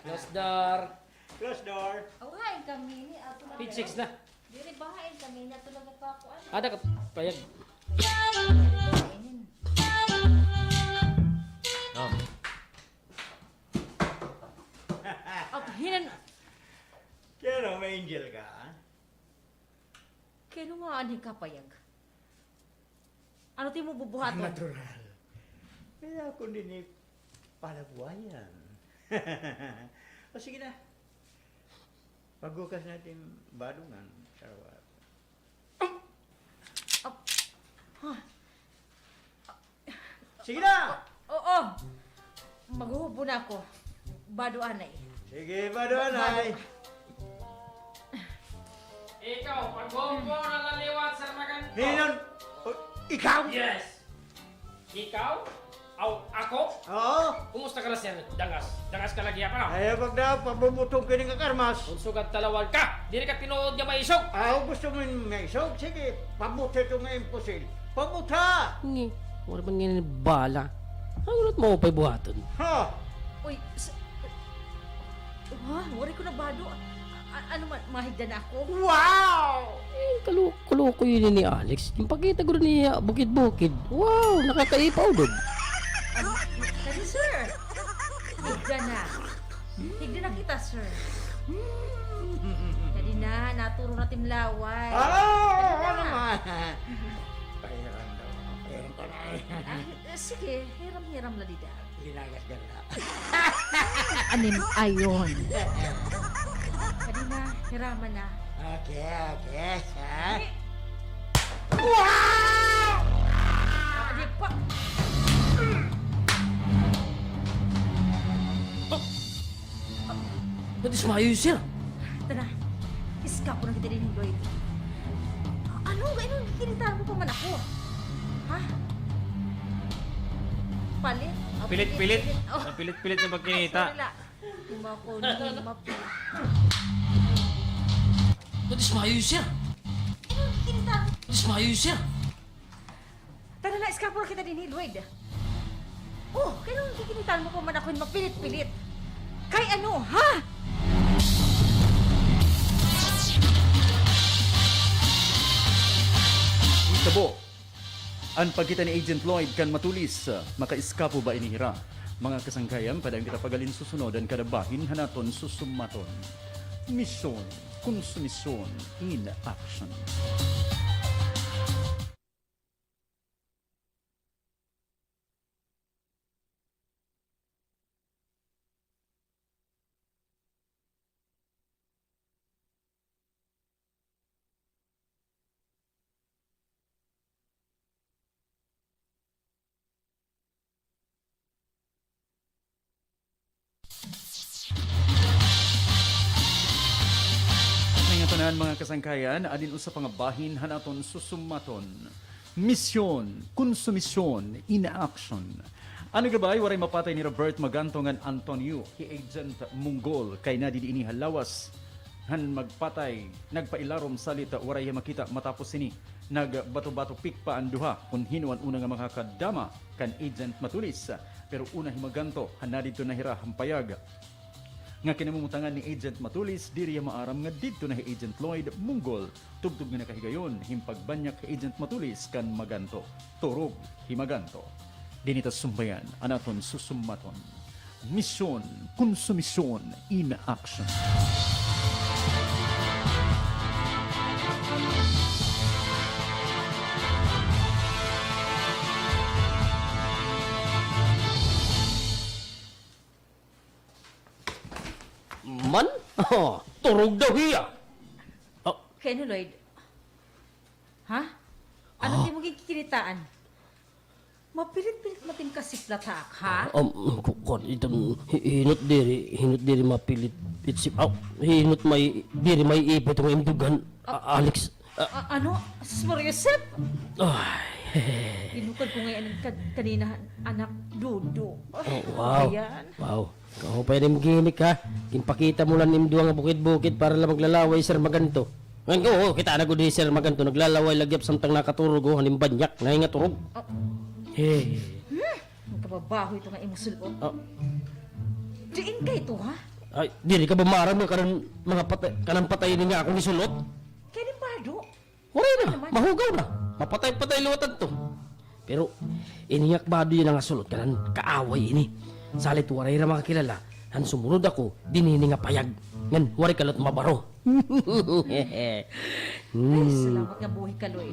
Close door. Close door. Awain kami ni ato na. Page 6 na. Diri bahain kami na tulog pa ako ano. Ada ka payag. Bahainin. At hinan Kaya may angel ka, ha? kano nga ani kapayag. Ano ti mo bubuhaton? Natural. Kaya ako din ni palagwayan. O sige na. Pagbukas natin badungan. Sarawat. Sige na! Oo. Maghuhubo na ako. Bado anay. Sige, badungan ay. Ikaw, pagbombo na laliwat sa magan. Hinon, ikaw? Yes. Ikaw? Ako? Oo. Kumusta ka na siya? Dangas. Dangas ka lagi apa? Ay, pag na, pabumutong ka ka karmas. Kung sugad talawal ka, di ka tinuod niya maisog. Gusto mo yung may isog? Sige, pamuta ito nga imposil. Pamuta! Ngi, wala bang ngayon bala? Ang ulat mo pa'y buhaton. Ha? Uy, wari ko na bado. Ano man, mahigda na ako? Wow! Kaluko yun ni Alex. Yung pakita ko rin niya, bukid-bukid. Wow, nakakaipaw doon. Dali, sir. Higda na. Higda na kita, sir. Dali na, naturo na timlaway. Oo Dali na. naman. Pahiran daw. Pahiran ka na. Sige, hiram-hiram la dida. Ginagas ka na. Anim ayon. Dali na, hiraman na. Okay. Ha? Adi pa. Nadismayo yun siya. Tara, iskapo na kita din ng Lloyd. Ano? Ganun, kikinitaan mo pa man ako. Ha? Palit? Oh, Pilit-pilit. Oh. Ang pilit-pilit na pagkinita. Sorry la. Lima ko, lima pilit. Nadismayo yun siya. Ano, kikinitaan mo? Nadismayo yun siya. Tara na, iskapo na kita din ni Lloyd. Oh, ganun, kikinitaan mo pa man ako yung mapilit-pilit. Kay ano, ha? Tabo, ang pagkita ni Agent Lloyd kan matulis, makaiskapo ba inihira? Mga kasangkayan, padang kita pagalin susunod ang kadabahin hanaton susumaton. Misyon, konsumisyon, in action. Tanan mga kasangkayan, adin usa pang bahin hanaton susumaton. Misyon, konsumisyon, in action. Ano gabay, waray mapatay ni Robert Magantongan Antonio, ki Agent Munggol, kay nadidi halawas. Han magpatay, nagpailarom salita, waray makita matapos sini. Nagbato-bato pikpa ang duha, kung hinuan una nga makakadama kan Agent Matulis. Pero una himaganto, han nadito nahira hampayag. Nga kinamumutangan ni Agent Matulis, diriya maaram nga dito na Agent Lloyd Munggol. Tugtog nga nakahigayon, himpagbanyak kay Agent Matulis kan maganto. Turog, himaganto. Dinita sumbayan, anaton susumaton. Misyon, konsumisyon, in action. Man? Turog daw hiya. Kay ano, Lloyd? Ha? Ano di mo kikinitaan? Mapilit-pilit matin ka siplat ha? Kukon, itong hinot diri mapilit itsip. Hinot may diri may ipit ng imdugan. Alex. Ano? Smor Yosef? Ay. Inukad ko ngayon kanina, anak Dudu. Wow. Ayan. Wow. Kung pwede maginik ha, impakita mo lang imduang nga bukid-bukid para lang maglalaway sir maganto. Ngayon, kita na ko di sir maganto, naglalaway lagyap samtang nakaturog o hanim banyak, na nga turog. Hey. Ang kababaho ito nga imusulot. Diin ka ito ha? Ay, diri ka ba marang mo kanang mga kanang patayin nga akong isulot? Kaya ni Pardo? Wala na, mahugaw na. Mapatay-patay luwatan to. Pero, iniyak bado yun ang sulot ka ng kaaway ini. Salit waray na mga kilala, han sumunod ako, dinini nga payag. Ngan, waray kalot mabaro. Ay, salamat nga buhay ka, Lloyd.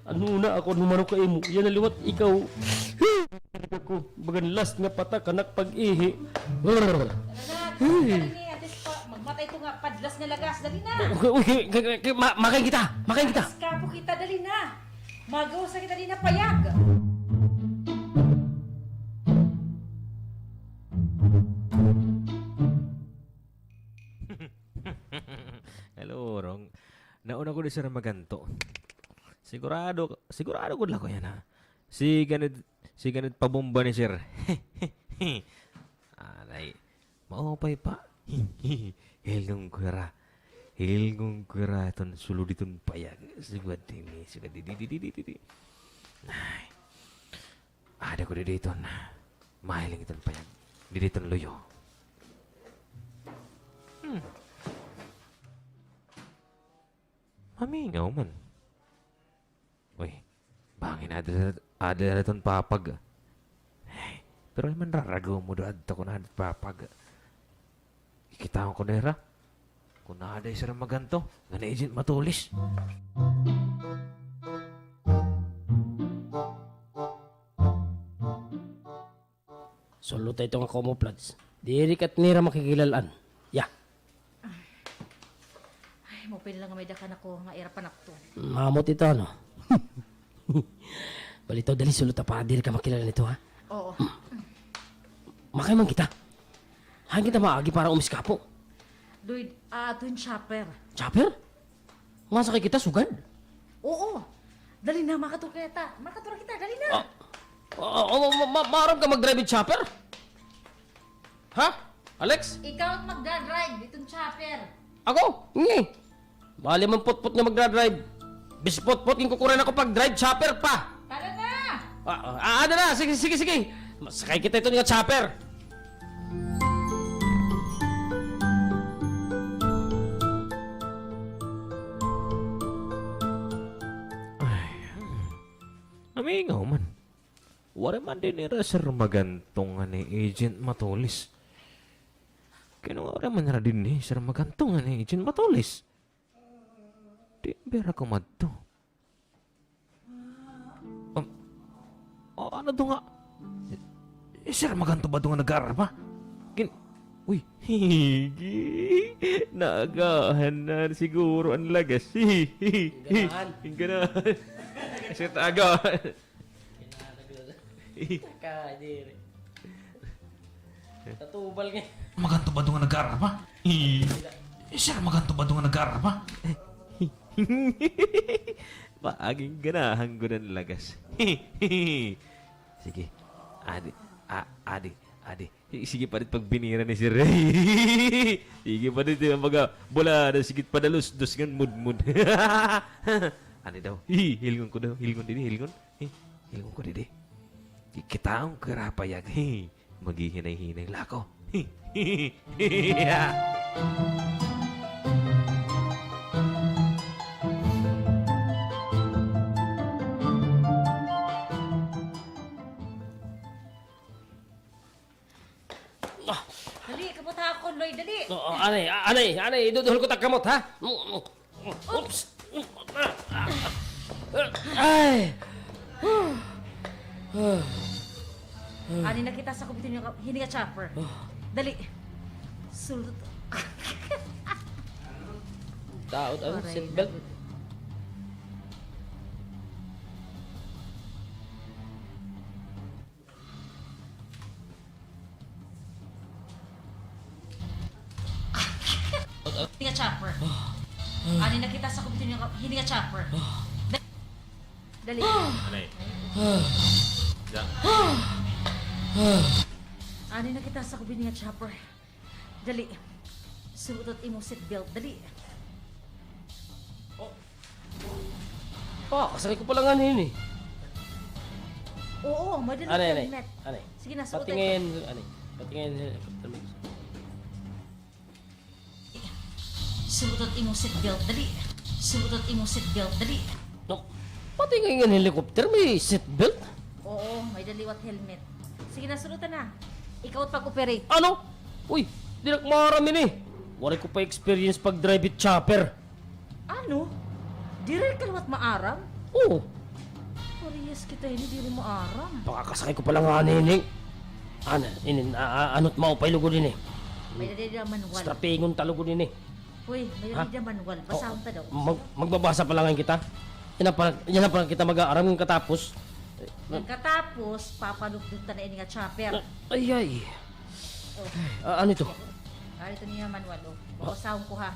Ano na ako numaro ka imo? Yan naliwat ikaw. Ako, bagan last nga patak anak pag-ihi. Magmatay ito nga padlas nga lagas. Dali na! Makain kita! Makain kita! Kapo kita, dali na! Magawa sa kita, dali na payag! sir maganto. Sigurado ko lang ko yan ha. Si ganit pabomba ni sir. Anay, maupay pa. Hilgong kura ton suluditon payag. Sigad di. Ay, ada ko dito na. Mahiling iton payag. Dito luyo. Mamingaw man. Uy, bangin ada ton papag. Hey, pero ay man raragaw mo doon ko na papag. Ikita ko nera. Kung na ada isa maganto, nga na agent matulis. Solo tayo itong camouflage. Diri kat nira makikilalaan. Ya, Ay, mo pwede lang nga may dakan ako nga irapan ako to. mamot ito, no? Balito, dali sulot pa. Diri ka makilala nito, ha? Oo. Makay man kita. Hain kita maagi para umiskapo. Doon chopper. Chopper? Nga sakay kita, sugad. Oo. Dali na, makatura kita. Dali na. Maaram ka mag-drive with chopper? Ha? Alex? Ikaw at magdadrive itong chopper. Ako? Hindi. Bali man pot-pot nga magdadrive. Bispot-pot yung kukurin ako pag-drive chopper pa. Tara na! Ano na? Sige. Sakay kita ito nga chopper. Amingaw man. Wala man din nira sir magantong nga ni agent matulis. Kinuwara man na din ni sir magantong nga ni agent matulis. Di bera ko madto. Ano to nga? Sir maganto ba to nga nag-aaral pa? Uy, higi. Naagahan na siguro ang lagas. Ganahan. Ganahan. Kasi taga. Kadiri. Tatubal nga. Maganto ba doon nga nag-aaral pa? Sir, maganto ba doon nga nag-aaral pa? Paaging ganahan ko ng lagas. Sige. Adi. Sige pa rin pag binira ni Sir. Sige pa rin mga bola na sigit padalus-dus ngan mud-mud. Ano daw? Hilgon ko daw. Hilgon ko didi. Kitaong karapayag. Maghihinay-hinay lako. Dali, kabuta ako, Lloyd. Dali. Anay, iduduhol ko tagkamot, ha? Oops! Ay! Ani na kita sa kubitin yung hininga chopper. Dali. Sulot. Taot, seatbelt. Hininga chopper. Ani na kita sa kubitin yung hininga chopper. Dali. Ani na kita sa kubitin nga chopper. Dali. Sulot imong seatbelt. Dali. Kasakay ko pala nga nini. Oo, madali Anay. helmet. Anay. Sige na, suotin. Patingin. Sulot imong seatbelt. Dali. Sulot imong seatbelt. Dali. No, patingin nga helicopter, may seatbelt. Oo, may daliwat helmet. Sige na, sulutan na. Ikaw at pag-operate. Ano? Uy, di na kumarami ni. Wala ko pa experience pag-drive with chopper. Ano? Di rin kalawat maaram? Oo, Parehas kita hindi di rin maaram. baka kasakay ko pala nga nini. Ano't maupay lugo din eh. May dali na manual. Strapingon talugo din eh. Uy, may dali na manual. Basahon ta daw. Magbabasa pa lang kita. Yan na pala kita mag-aaram ng katapos. Pagkatapos, papalugdog ta na ini nga chopper. Ay. Oh, Ano ito? ito niya manual. Oh. Basahon ko ha.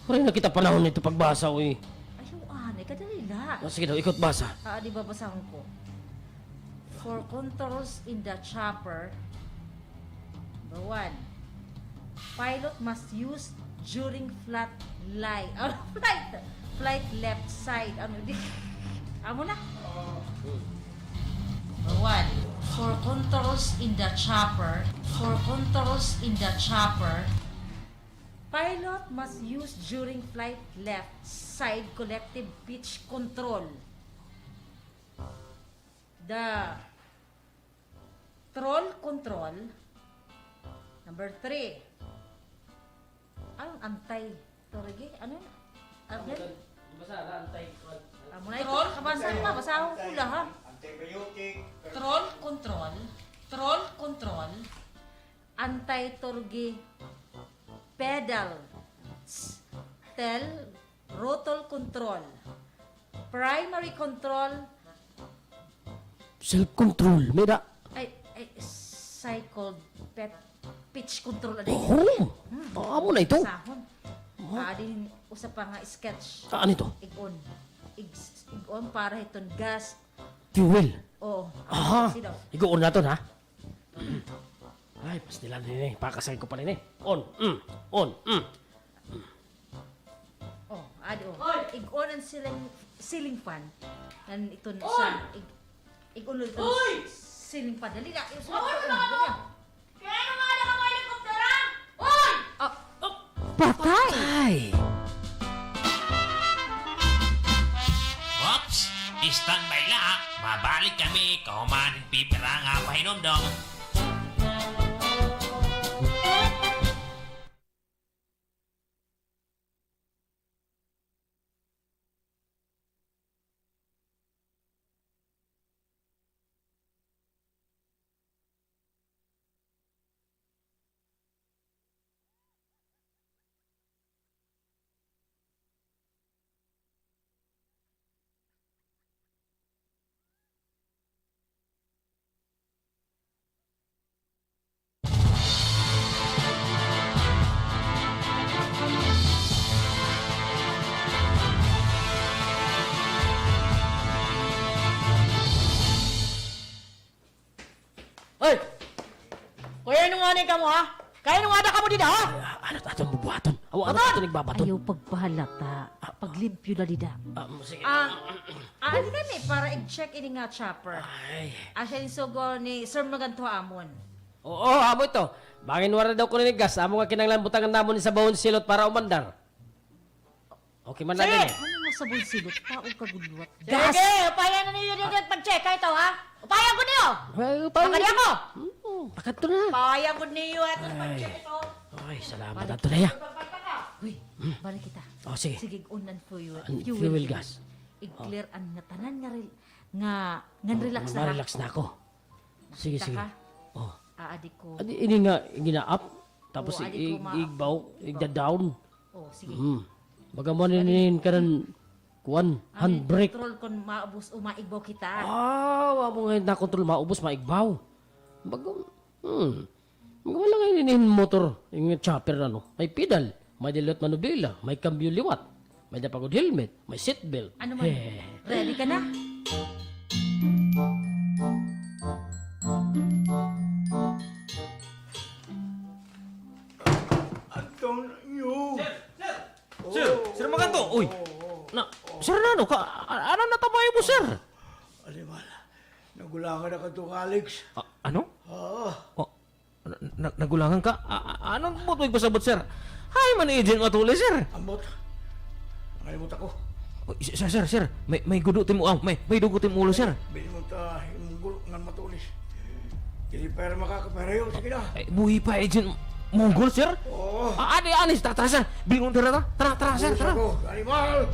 Rin na kita panahon nito pagbasa, uy. Ayaw, anay, kadali la. Sige daw, ikot basa. Di ba basahan ko? For controls in the chopper, number 1, pilot must use during flight left side. Ano di? Amo na? Number 1, for controls in the chopper, pilot must use during flight left side collective pitch control. The troll control. Number 3. Anong antay? Torge? Ano yun? Again? Basa na, antay. Amo na ito. Kabasa pa. Basahon ko lang ha. Antibiotic. Troll control. Anti-torge. Pedal. Tel. Rotor control. Primary control. Self-control, meda. Cycle pitch control. Ano Oh, amo na ito. Sahon. Din usap pa nga sketch. Ano ito? Igon. Igon para iton gas. Fuel. Oh. Aha. Sino? Igoon na to, ha? Ay, pastilan din eh. Pakasay ko pa rin eh. On. On. Oh, Igon ang ceiling fan. Nan iton sa igon ulit ang ceiling fan. Dali na. Yung sunod ko. Dali na. Patay! Ay! Oops! Standby lang. Mabalik kami. Kauman pipira nga pahinumdom. Hoy! Kuya, ano nga ka mo, ha? Kaya nung ada ka mo dito, ha? Ano aton bubuhaton? Awa ano aton nagbabaton? Ayaw pagpahalata. Paglimpyo na lida. Sige. Ano kami para i-check ini nga chopper. Ay. Asya ni Sogo ni Sir Maganto Amon. Oo, amo ito. Bangin wala daw ko ni gas. Amo nga kinanglan butangan namon sa bawon silot para umandar. Okay man na din eh. Ano nga sa silot? Taong kagulwat. Sige, upayan na niyo dito at pag-check ito, ha? Upayan ko niyo! Pakali ako! Pakat to na. Upayan ko niyo at pag-check ito. Ay, salamat ato na ya. Uy, balik kita. Oh, sige. Sige, unan fuel. Fuel gas. I-clear ang nga tanan nga relax na. Relax na ako. Sige, sige. Taka. Oh. Adik ko. Adi ini nga gina-up tapos Oo, adi ko igbaw, igda-down. Oh, sige. Baga mo ninin karon kuan handbrake. Control kon maubos o maigbaw kita. Wa mo nga na control maubos maigbaw. Baga wala nga ninin motor, yung chopper na no. May pedal, may dilot manubila, may cambio liwat, may dapagod helmet, may seatbelt. Ano man? Ready ka na? Antonio! Sir Maganto! Uy! Sir Nano, ano na tabayo mo, sir? Alimal, nagulangan na ka to, Alex. Ano? Ah, Oh, nagulangan ka? Anong mo tuwing pasabot, sir? Hay, man-agent matuloy, sir. ambot. Nakalimut ako. Oh, sir, may gudutin mo, may dugutin mo ulo, sir. Bilin mo ta, imunggol ngan matulis. Dili para makakapareho, sige na. Buhi pa, agent Monggol, sir? Oo. Anis, tara, sir. Bingon tara, tara, sir, Usa tara. ko, animal!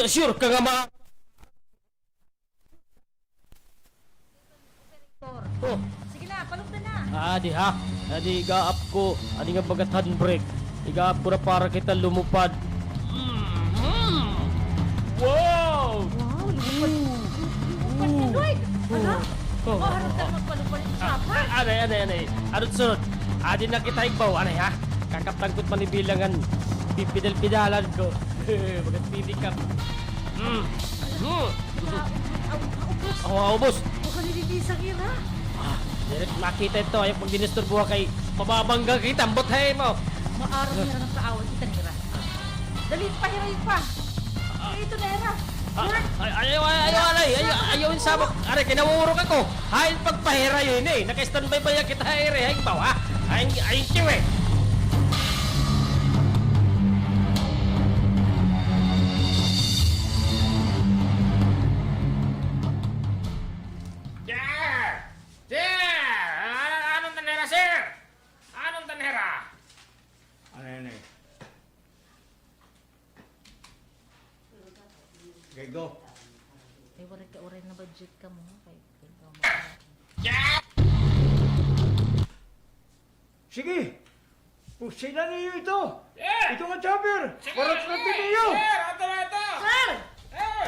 Sure ka nga ma... Oh, Sige na, palugdan na. adi ha. Adi igaap ko. Adi nga bagat handbrake. Igaap ko na para kita lumupad. Wow! Wow, lumipad. Lumipad ka, Lloyd. Ano? Oh, harap ka magpalupad yung chopper. Anay. Anong sunod? Adi na kita igbaw. Anay ha. Kakaptangkot man ibilangan. Pipidal-pidalan ko. Bagat pidikap. Ubos. Huwag ka nililisang ira. Direct makita ito. Ayaw pag dinisturbo ka kay mababangga kita. Ambothay mo. Maaraw nira ng kaaway kita nira. Dali, pahirayin pa. Ito na ira. Ayaw yung sabak. Aray, kinawurok ako. Hain pagpahira yun eh. Naka-standby ba yan kita haire? Hain baw ha? Hain kiw eh. Anong tanera, sir? Anong tanera? Ano yan eh? Okay, go. Ay, waray ka oray na budget ka mo. Kay ikaw mo. Sige! Pusina niyo ito! Ito nga chopper! Parat natin niyo! Sir!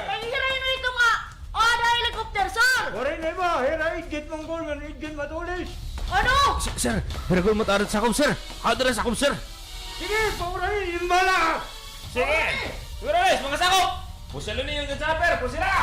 Pahirayin mo ito nga! Ada helicopter, sir! Waray na iba! Hera, igit Monggol nga igit matulis! Ano? Sir, hiragol mo tarat sa akum, sir. Hadras sa akum, sir. Sige, paurahin! Yung bala! Sige! Guys, mga sakop! Pusalo niyo yung chopper! Pusila!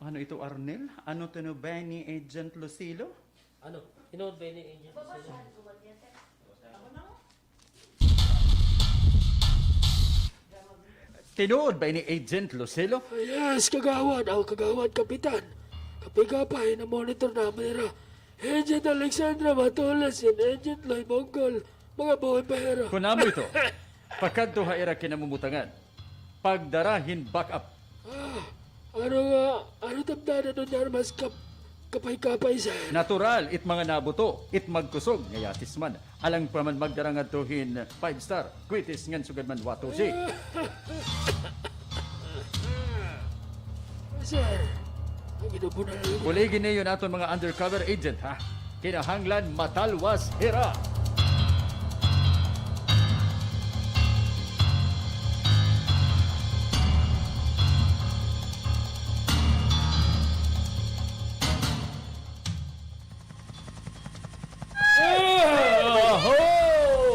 Ano ito, Arnel? Ano tinubay ni Agent Lucilo? Ano? Inood ba ni Agent? Tinuod ba ni Agent Lucilo? Yes, kagawad. Ako kagawad, kapitan. Kapigapay na monitor namin nila. Agent Alexandra Matulas and Agent Lloyd Monggol. Mga buhay pahera. Kunamo ito, pagkantuha ira kinamumutangan. Pagdarahin backup. Ano tamdanan nun yan mas kapay-kapay sa... Natural, it mga nabuto, it magkusog, ngayatis man. Alang pa man magdarang atuhin 5-star, kwitis ngan sugad man wato si. Sir, ang inupunan na Kuligin niyo naton mga undercover agent, ha? Kinahanglan matalwas hira.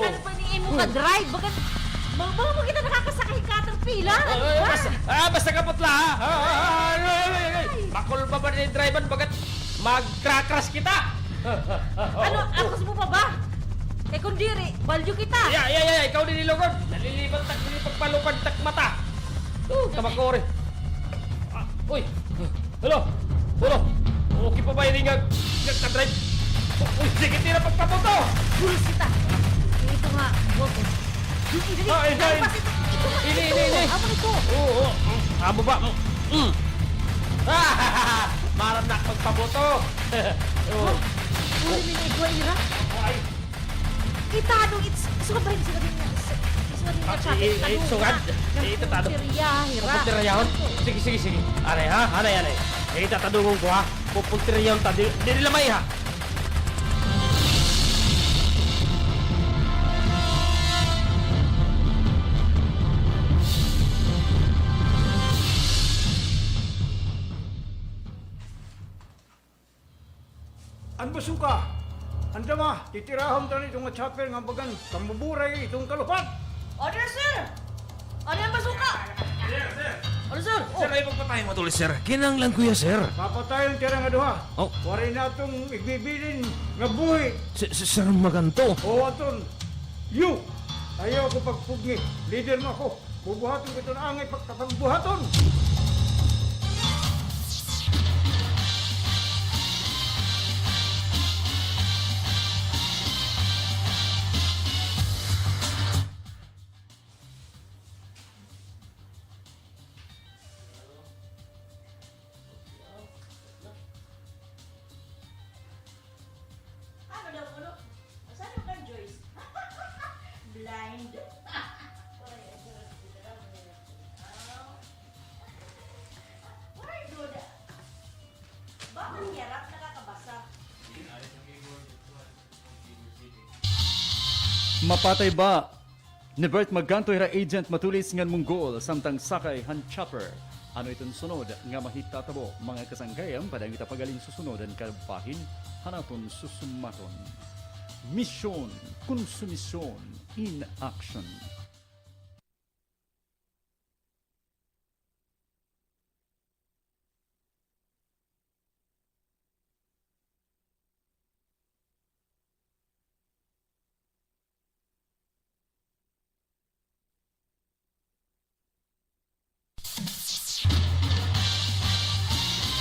Ano pa ni mo ka drive? Bagat, mga mo kita nakakasakay caterpillar. Basta kaputla ha. Bakul pa ba ni driver bagat mag-crash kita? Ano, akos mo pa ba? Eh kung diri, balyo kita. Ikaw din nilugod. Naliliban tak dili pagpalupad tak mata. Kamakore. Uy. Hello. Okay pa ba yung ka-drive? Uy, sige tira pagpaputo. Bulis kita. Ito nga, wag. Dali. Ini. Amo nito. Oo. Amo ba? Maram na pagpaputo. Uli ni Igwa Ira. Ay. Itado, sugad sila din nga. Sugad din nga traffic. Sugad? Itatado. Pupulteriya, hira. Pupulteriyaon? Sige. Anay ha? Anay. Itatadungong ko ha. Pupulteriyaon ta. Di lamay ha. Ang basuka! Anda ma, titirahom tani itong nga chopper nga bagan kambuburay itong kalupat! Order, sir! Ano yung basuka? Ano, sir? Sir, ay magpatay matulis, sir. Kinanglan ko ya, sir. Papatayon tira nga duha. Oh. Waray na itong igbibilin nga buhi. Sir, maganto. O aton, you! Ayaw ko pagpugni. Leader mo ako. Bubuhaton ko itong angay pagkapagbuhaton. Ano daw, ano? Saan yung kan, Joyce? Blind. Very good. Bakit hirap nakakabasa? Mapatay ba ni Bert Maganto ira agent matulis ngan Monggol samtang sakay han chopper. Ano itong sunod nga mahitatabo mga kasanggayam padang kita pagaling susunod ang kabahin hanaton susumaton. Mission, konsumisyon, in action.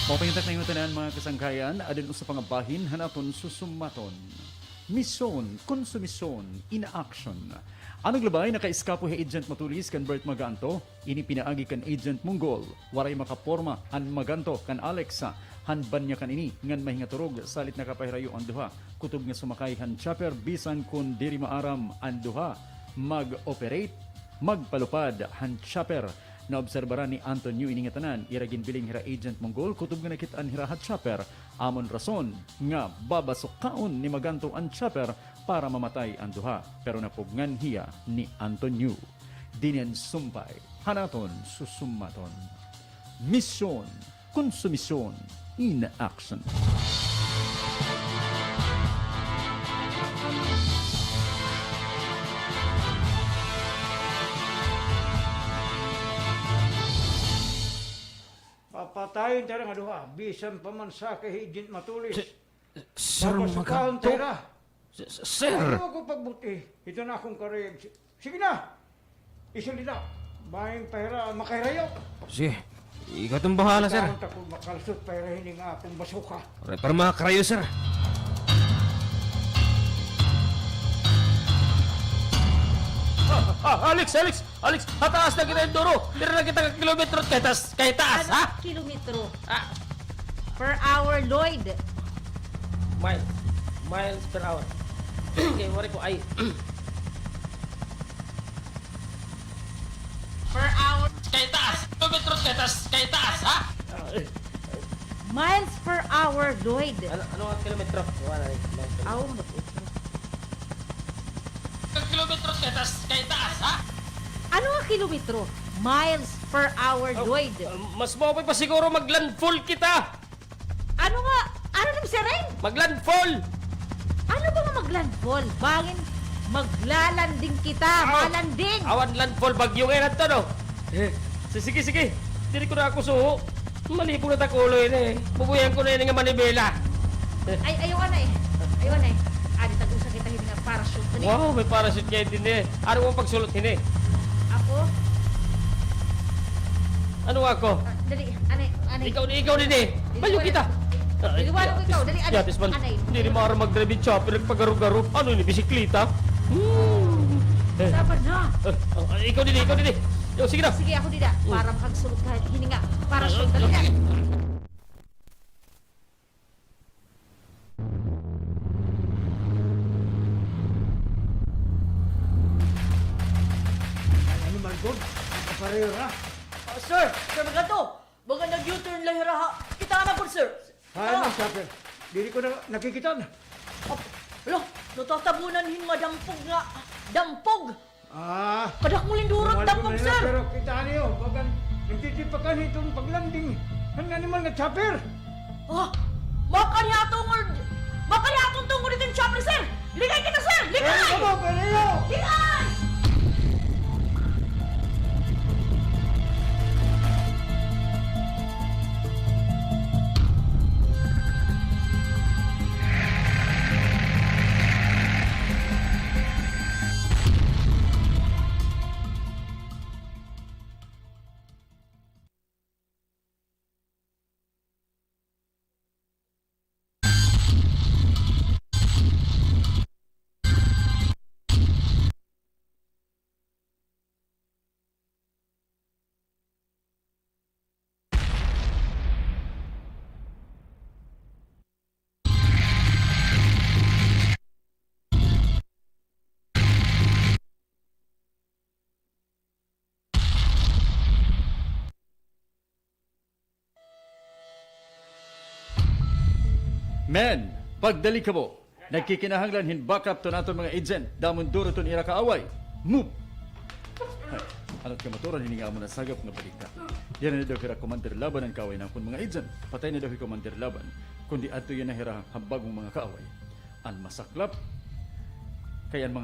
Papahintak na yung tanan mga kasangkayan, adin sa pangabahin, hanaton susumaton. Mission, konsumisyon, in action. Anong labay naka-eskapo he agent matulis kan Bert Maganto, ini pinaagi kan agent Monggol, waray makaporma, han Maganto kan Alexa, han banya kan ini, ngan mahingaturog, salit nakapahirayo ang duha, kutob nga sumakay han chopper, bisan kun diri maaram ang duha, mag-operate, magpalupad, han chopper, naobserbaran ni Antonio iningatanan iragin biling hira agent Monggol kutob nga nakitaan hirahat chopper amon rason nga babasukaon ni Maganto ang chopper para mamatay ang duha pero napugngan hiya ni Antonio dinen sumpay hanaton susumaton mission konsumisyon in action. Papatayon tira nga duha. Bisan pa man sa kay agent matulis. Sir, Babasukahon maganto. tira. Sir! Ayaw ko pagbuti. Ito na akong kareg. Sige na! Isulid na. Bayang pera makahirayo. Sige, ikaw itong bahala, sir. Takot ako makalusot pera hindi nga akong basuka. Aray, para makakarayo, sir. Alex! Hataas na kita yung duro! Tira na kita ka kilometro kay taas, Ano ha? kilometro? Ah, Per hour, Lloyd. miles per hour. Okay, wari ko ay. Per hour. Kay taas! Kilometro kay taas, ha? Miles per hour, Lloyd. Ano ang kilometro? Wala rin. Aw, Kilometro kay taas, ha? ano nga kilometro? Miles per hour, Lloyd. Mas mabay pa siguro maglandfall kita! Ano nga? Ano naman si Rain? Maglandfall! Ano ba nga maglandfall? Bangin, maglalanding kita. Malanding. Awan landfall bagyo ngayon ito, no? Sige. Dili ko na ako suho. Malipong na takuloy na eh. Bubuyan ko na yun nga manibela. Ayaw na eh. Adi, tagusan kita hindi nga parachute. Dali. Wow, may parachute kayo din eh. Ano mo pagsulot din eh? Ako? Ano ako? Dali, anay. Ikaw din eh. Baliw kita. Iliwanag ko ikaw. Dali, anay. Yatis man, Anay. hindi rin maaari mag-drive yung chopper, nagpagaru-garu. Ano ni bisikleta? Sabar na. Ikaw din eh. Yo, sige na. Sige, ako dida. Para makagsulot ka. Hininga. Parachute. Dali na. good. Parera. Sir, Sir Maganto, baga nag-U-turn lahira ha. Kita na po, sir. Hay na chopper. Dili ko na nakikita na. Alo, natatabunan hin madampog nga. Dampog! Ah. Kadak mo lindurot dampog, sir. Pero kita niyo, bagan nagtitipakan itong paglanding. Hanggang naman nga chopper. Ah, makanyatong tungod dito yung chopper, sir. Ligay kita, sir. Pero Ligay! ka mo, pero! Ligay! Men, pagdali ka mo. Nagkikinahanglan hin backup to nato mga agent. Damon duro ton ira kaaway. Move! Ay, anot ka maturan hininga mo na sagap nga balita. Yan na daw hira commander laban ang kaaway ng mga agent. Patay na daw hi commander laban. Kundi ato yan na hira hambagong mga kaaway. Ang masaklap. Kaya ang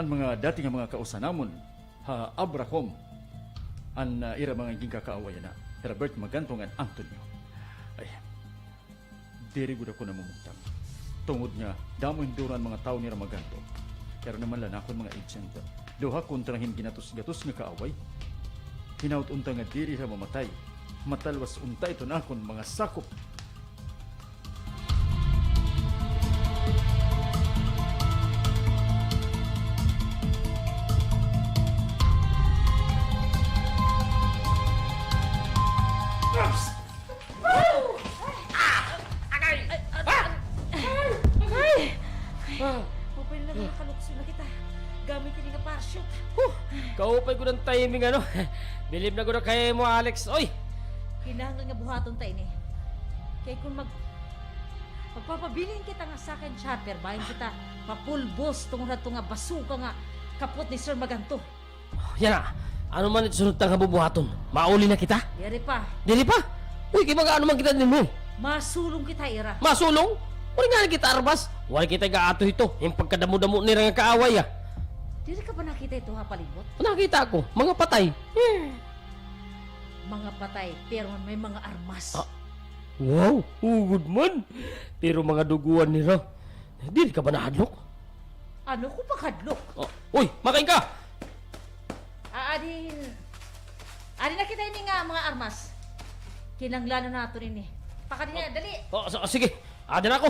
mga dating mga kausanamon. Ha Abraham. Ang ira mga gingka kaaway na. Herbert Maganto nga Antonio. Ay, diri gud ako namumutang. Tungod nga, damo hinduran mga tao ni Ramaganto. Pero naman lang akong mga agent. Duha kontrahin ginatos-gatos nga kaaway. Hinaut unta nga diri sa mamatay. Matalwas unta ito na akong mga sakop. Upay na lang nakalukso na kita. Gamit ini nga parachute. Kaupay ko ng timing ano. Bilib na ko na kay mo, Alex. Oy! Kinahanglan nga buhaton tayo ni. Kaya kung magpapabilin kita nga sa akin, chopper, bahin kita mapulbos tungod na nga basuka nga kapot ni Sir Maganto. Yan na. Ano man ito sunod tang kabubuhaton? Mauli na kita? Yari pa, Dili pa? Uy, kaya ano man kita din mo? masulong kita, Ira. Masulong? Wala nga kita arbas. Wala kita gaato ito. Yung pagkadamo-damo ni nga kaaway ah. Dili ka ba nakita ito ha palibot? Nakita ko, mga patay. Mga patay, pero may mga armas. Wow, ugod man. Pero mga duguan nila. Dili ka ba nahadlok? Ano ko pa kadlok? Uy, makain ka! Adin na kita ini nga mga armas. Kinanglano nato ini. Pakadin niya, dali. Sige, adin ako.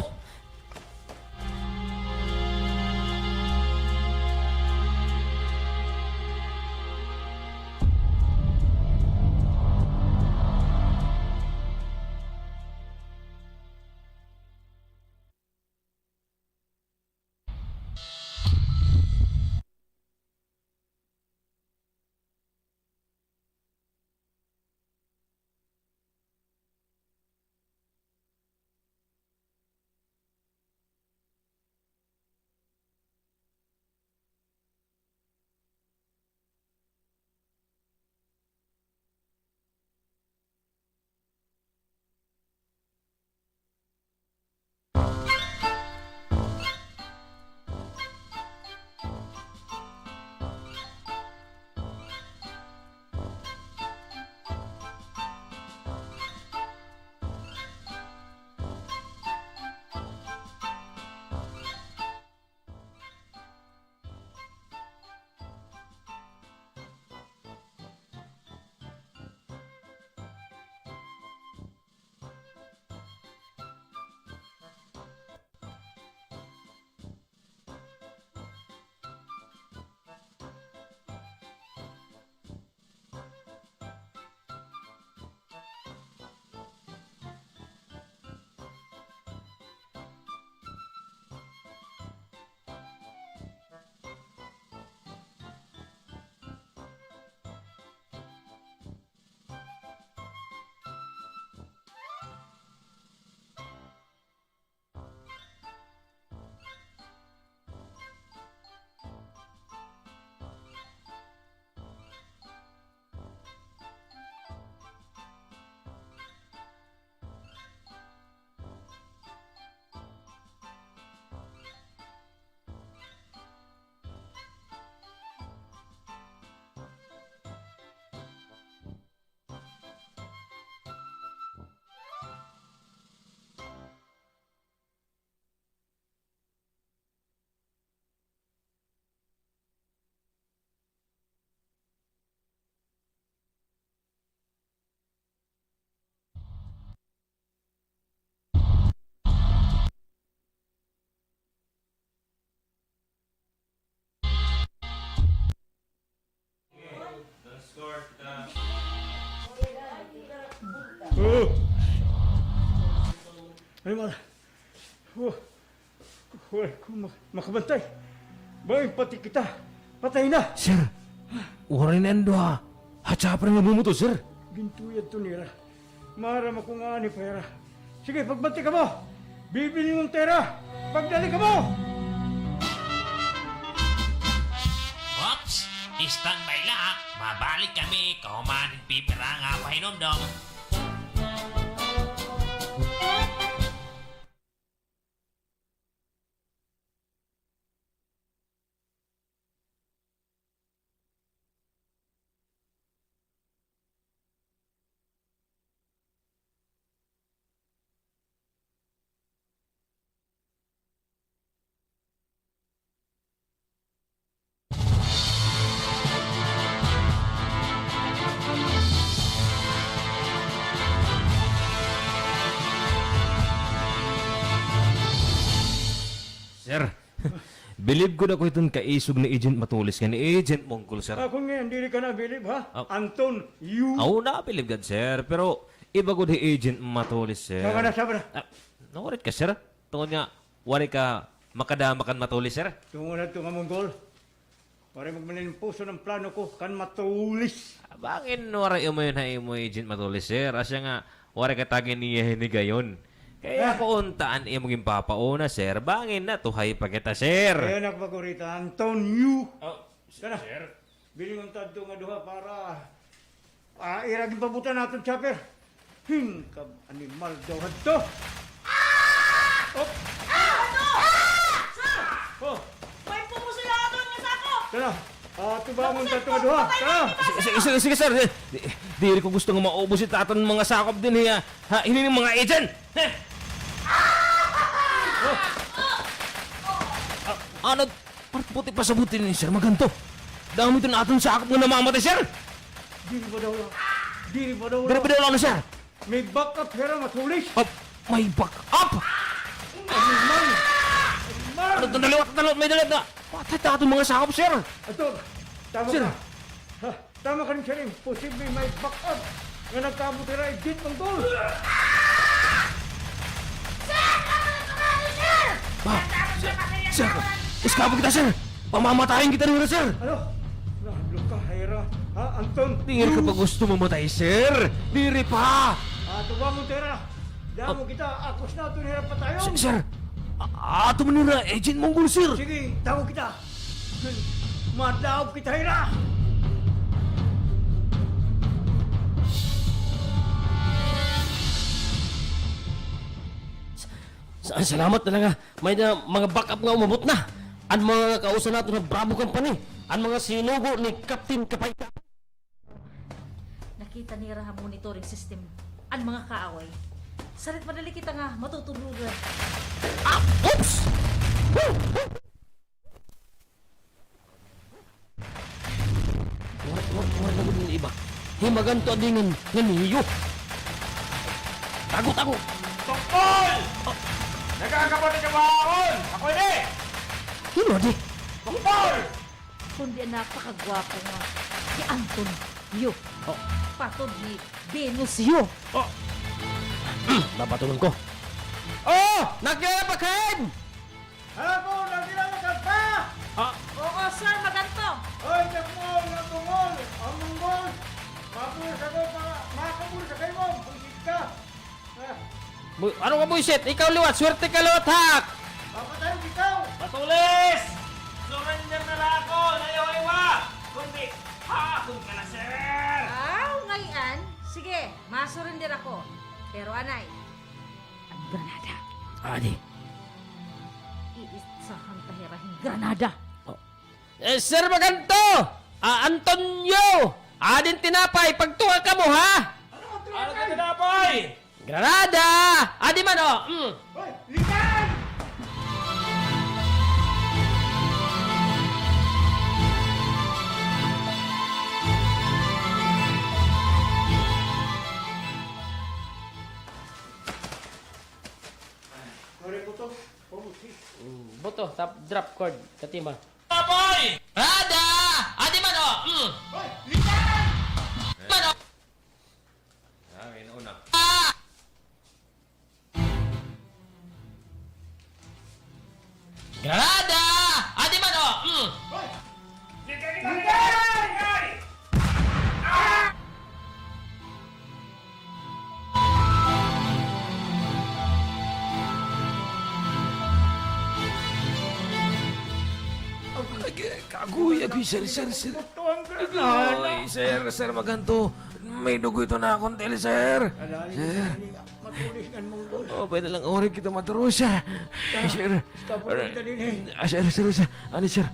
Oh. Ay, mala. Oh. Wala ko makabantay. Bakit pati kita? Patay na. Sir, warin endo ha. Hatsapar nga bumuto, sir. Gintuyad to nila. Maram ako nga ni pera. Sige, pagbanti ka mo. Bibili mong tera. Pagdali ka mo. Ops! Standby lang. Mabalik kami. Kaumaning pipira nga pahinomdom. Sir, believe ko na ko itong kaisog ni Agent Matulis nga ni Agent Mongol, sir. Ako nga, hindi ka na bilib, ha? Oh. Anton, you. Ako na, believe God, sir. Pero, iba ko ni Agent Matulis, sir. Saka na, sabi na. Nawarit ka, sir. Tungkol nga, wari ka makadamakan Matulis, sir. Tungo na ito nga Mongol. Para magmanin puso ng plano ko, kan matulis. Bangin, wari mo yun na imo Agent Matulis, sir. Asya nga, wari ka tagin niya hinigayon. Kaya ako untaan iya maging papauna, sir. Bangin na, tuhay pa kita, sir. Kaya nakapagurita, Anton, you. Oh, Sana, bili mong tadto nga duha para iragin pabutan natin, chopper. Hinkab, animal daw hadto. Oh, oh, May pumusuladon nga sako! sana, tuba mong tadto nga duha. Sana. Sige, sir. Di ko gusto nga maubos si taton mga sakop din hiya. Ha, ini ng mga agent. Ano? Puti pa sa buti ni sir, maganto. Dami ito na aton sakop nga namamatay, sir. Diri ba daw lang? Diri ba daw Dere lang? ba lang, sir? May backup hera matulis. May back up! Animal. Ano ito, daliwat, may daliwat na. Patay na aton mga sakop, sir. Ito, tama Sir. ka. Ha, tama ka rin siya rin. Posible may backup nga nagkabutira Agent Mongol. Sir, iskabo kita, sir. Pamamatayin kita rin, sir. Ano? Nahlog ka, Hera. Ha, Anton? Tingin ka pa gusto mamatay, sir. Diri pa. Tuwa mo, Tera. Damo kita, akos na ito hirap pa tayo. Sir, ato man nila, Agent Mongol, sir. Sige, tawo kita. Madaog kita, Hera. Salamat talaga. May na, mga backup nga umabot na. Ang mga kausa nato na Bravo Company. Ang mga sinugo ni Captain Kapayta. Nakita ni Raha monitoring system ang mga kaaway. Salit madali kita nga matutulugan. Oops! Wala na gud iba. Himagan to adingan nga niyo. Tago. Tungkol! Nagkakapatid ka baon! Ako hindi! Hino di. Tungkol! Kundi ang napakagwapo nga si Anton Yu. Patod ni Venus Yu. Napatulong ko. Oh! Nagyaya pa kain! Hala po, nagkilala ka pa! Oo, sir, maganto. Hoy, Jakmol, ang Mongol! Ang Mongol! Mapulis ako para makapulis sa kayo mo! Buisit ka! Ano ka buisit? Ikaw liwat. Swerte ka liwat hak! Papatayin ikaw! Matulis! Surrender na lang ako! Nayaw-iwa! Kundi, hakon ka na, sir! Ngayon, sige, masurrender ako. Pero anay, ang Granada. Adi. Iisahan kahirahing Granada. Sir Maganto! Antonio! Adin tinapay, pagtuwa ka mo, ha? Ano ka tinapay? Granada! Adi man, oh! Hoy, likan! Sorry po to. Boto, tap, drop chord, katima. Tinapay! Granada! Adi man, oh! Hoy, likan! Man, oh! Una. Ah! Uy, sir. Tuwang granada. Uy, sir, maganto. May dugo ito na akong tele, sir. Sir. Matulis ng Monggol. Oh, pwede lang orin kita maturo siya. Sir. Kapulit ka din eh. Sir. Ano, sir?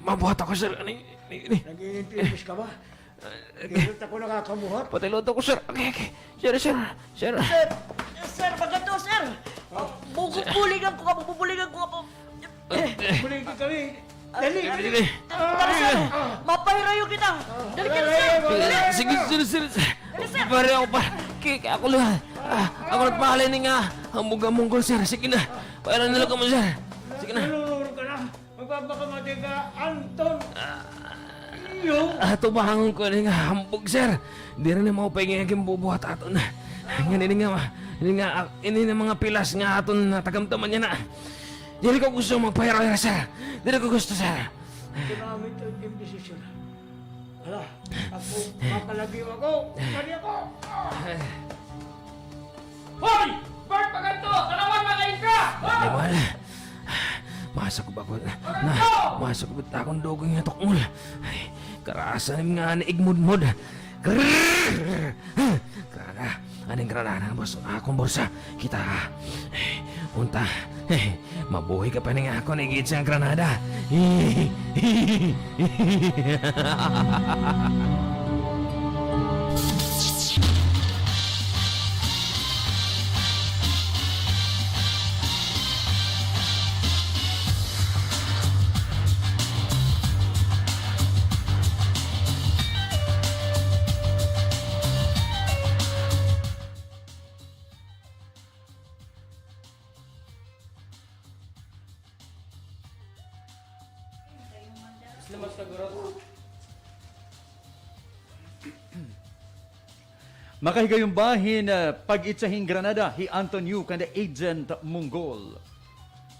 Mabuhat ako, sir. Ano, Nag-iintilis ka ba? Kailan ako nakakamuhat? Patiloto ko, sir. Okay. Sir. Sir, maganda, sir. Bubuligan ko ka, bubuligan ko ka po. Buli ka kami. Dali. Tara, sir. Mapahirayo kita. Dali ka na, sir. Sige, sir. Pare ako pa. Kaya ako lang. Ako nagpahalay ni nga. Hambog ang Monggol, sir. Sige na. Pairan nila ka mo, sir. Sige na. Naluluro ka na. Magpapakamati ka, Anton. Iyo. Tumahangon ko ni nga hambog, sir. Di rin na maupay nga bubuhat aton. Nga ini nga mga pilas nga aton na tagamtaman niya na. Dili ko gusto magpahirayo, sir. Dili ko gusto, sir. Ginamit yung desisyon. Hala, ako, makalagiw ako. Kali ako. Hoy! Bart Paganto! Tanawan magayin ka! Di mahal. Masok ba ko masok ba akong dugong nga tukmol. Ay, karasan nga ni igmudmod. Grana, aning granada boss. Akong bursa. Kita. Unta. Mabuhay ka pa ni nga ako ni gid sa granada. Makahigayong bahin pag-itsahing Granada, hi Antonio kanda Agent Monggol.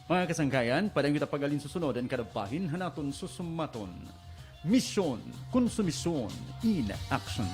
Mga kasangkayan, padang kita pagalin susunod ang kadapahin hanaton susumaton. Mission, konsumisyon, in action.